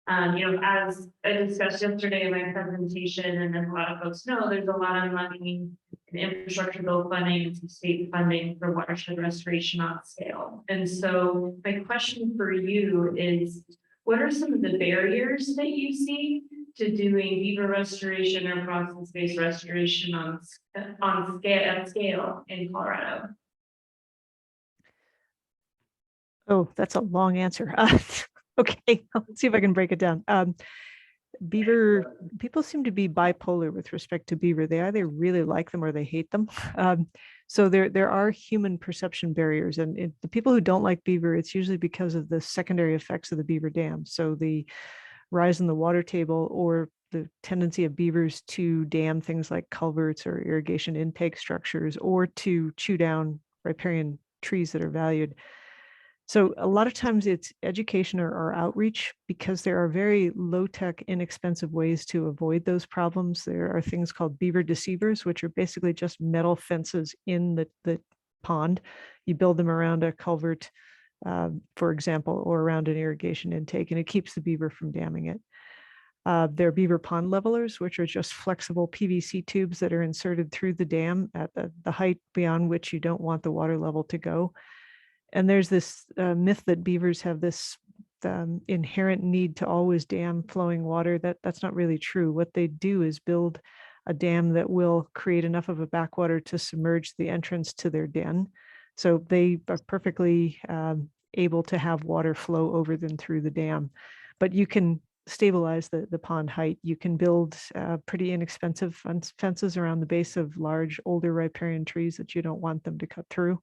as I discussed yesterday in my presentation, and as a lot of folks know, there's a lot of money in infrastructure bill funding and some state funding for watershed restoration on scale. And so my question for you is, what are some of the barriers that you see to doing beaver restoration or process-based restoration on scale in Colorado? Oh, that's a long answer. Okay, let's see if I can break it down. Beaver, people seem to be bipolar with respect to beaver. They either really like them or they hate them. So there are human perception barriers, and the people who don't like beaver, it's usually because of the secondary effects of the beaver dam. So the rise in the water table, or the tendency of beavers to dam things like culverts or irrigation intake structures, or to chew down riparian trees that are valued. So a lot of times it's education or outreach, because there are very low-tech, inexpensive ways to avoid those problems. There are things called Beaver Deceivers, which are basically just metal fences in the pond. You build them around a culvert, for example, or around an irrigation intake, and it keeps the beaver from damming it. There are beaver pond levelers, which are just flexible PVC tubes that are inserted through the dam at the height beyond which you don't want the water level to go. And there's this myth that beavers have this inherent need to always dam flowing water. That's not really true. What they do is build a dam that will create enough of a backwater to submerge the entrance to their den. So they are perfectly able to have water flow over them through the dam. But you can stabilize the pond height. You can build pretty inexpensive fences around the base of large, older riparian trees that you don't want them to cut through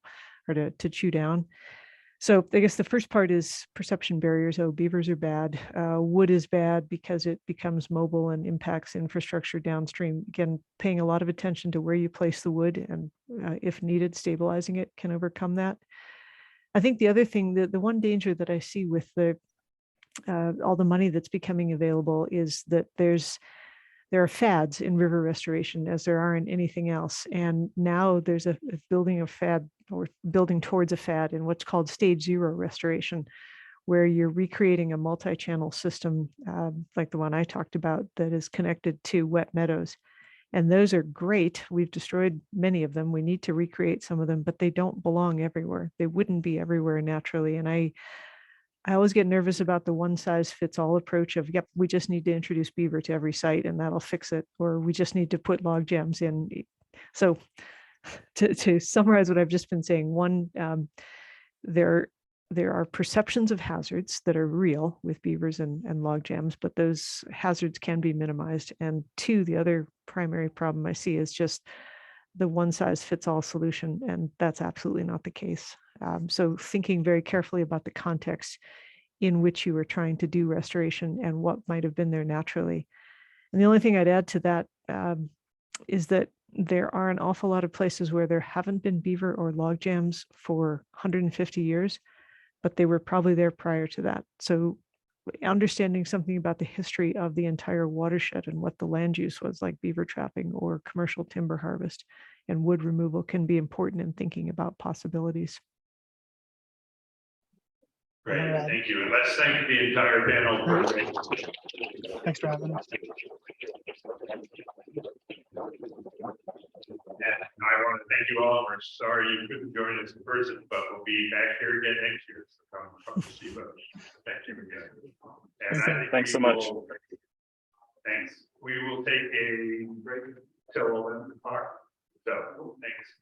or to chew down. So I guess the first part is perception barriers. Oh, beavers are bad. Wood is bad because it becomes mobile and impacts infrastructure downstream. Again, paying a lot of attention to where you place the wood, and if needed, stabilizing it can overcome that. I think the other thing, the one danger that I see with all the money that's becoming available is that there are fads in river restoration, as there are in anything else. And now there's a building of fad, or building towards a fad, in what's called stage 0 restoration, where you're recreating a multi-channel system like the one I talked about that is connected to wet meadows. And those are great. We've destroyed many of them. We need to recreate some of them, but they don't belong everywhere. They wouldn't be everywhere naturally. And I always get nervous about the one size fits all approach of, yep, we just need to introduce beaver to every site and that'll fix it, or we just need to put log jams in. So to summarize what I've just been saying, one, there are perceptions of hazards that are real with beavers and log jams, but those hazards can be minimized. And two, the other primary problem I see is just the one size fits all solution, and that's absolutely not the case. So thinking very carefully about the context in which you were trying to do restoration and what might have been there naturally. And the only thing I'd add to that is that there are an awful lot of places where there haven't been beaver or log jams for 150 years, but they were probably there prior to that. So understanding something about the history of the entire watershed and what the land use was, like beaver trapping or commercial timber harvest and wood removal, can be important in thinking about possibilities. Great, thank you. And let's thank the entire panel. Thanks for having us. And I want to thank you all. We're sorry you couldn't join us in person, but we'll be back here again next year. So come to see us. Thank you again. And I think Thanks so we much. will- Thanks. We will take a break till 11 o'clock. So, thanks.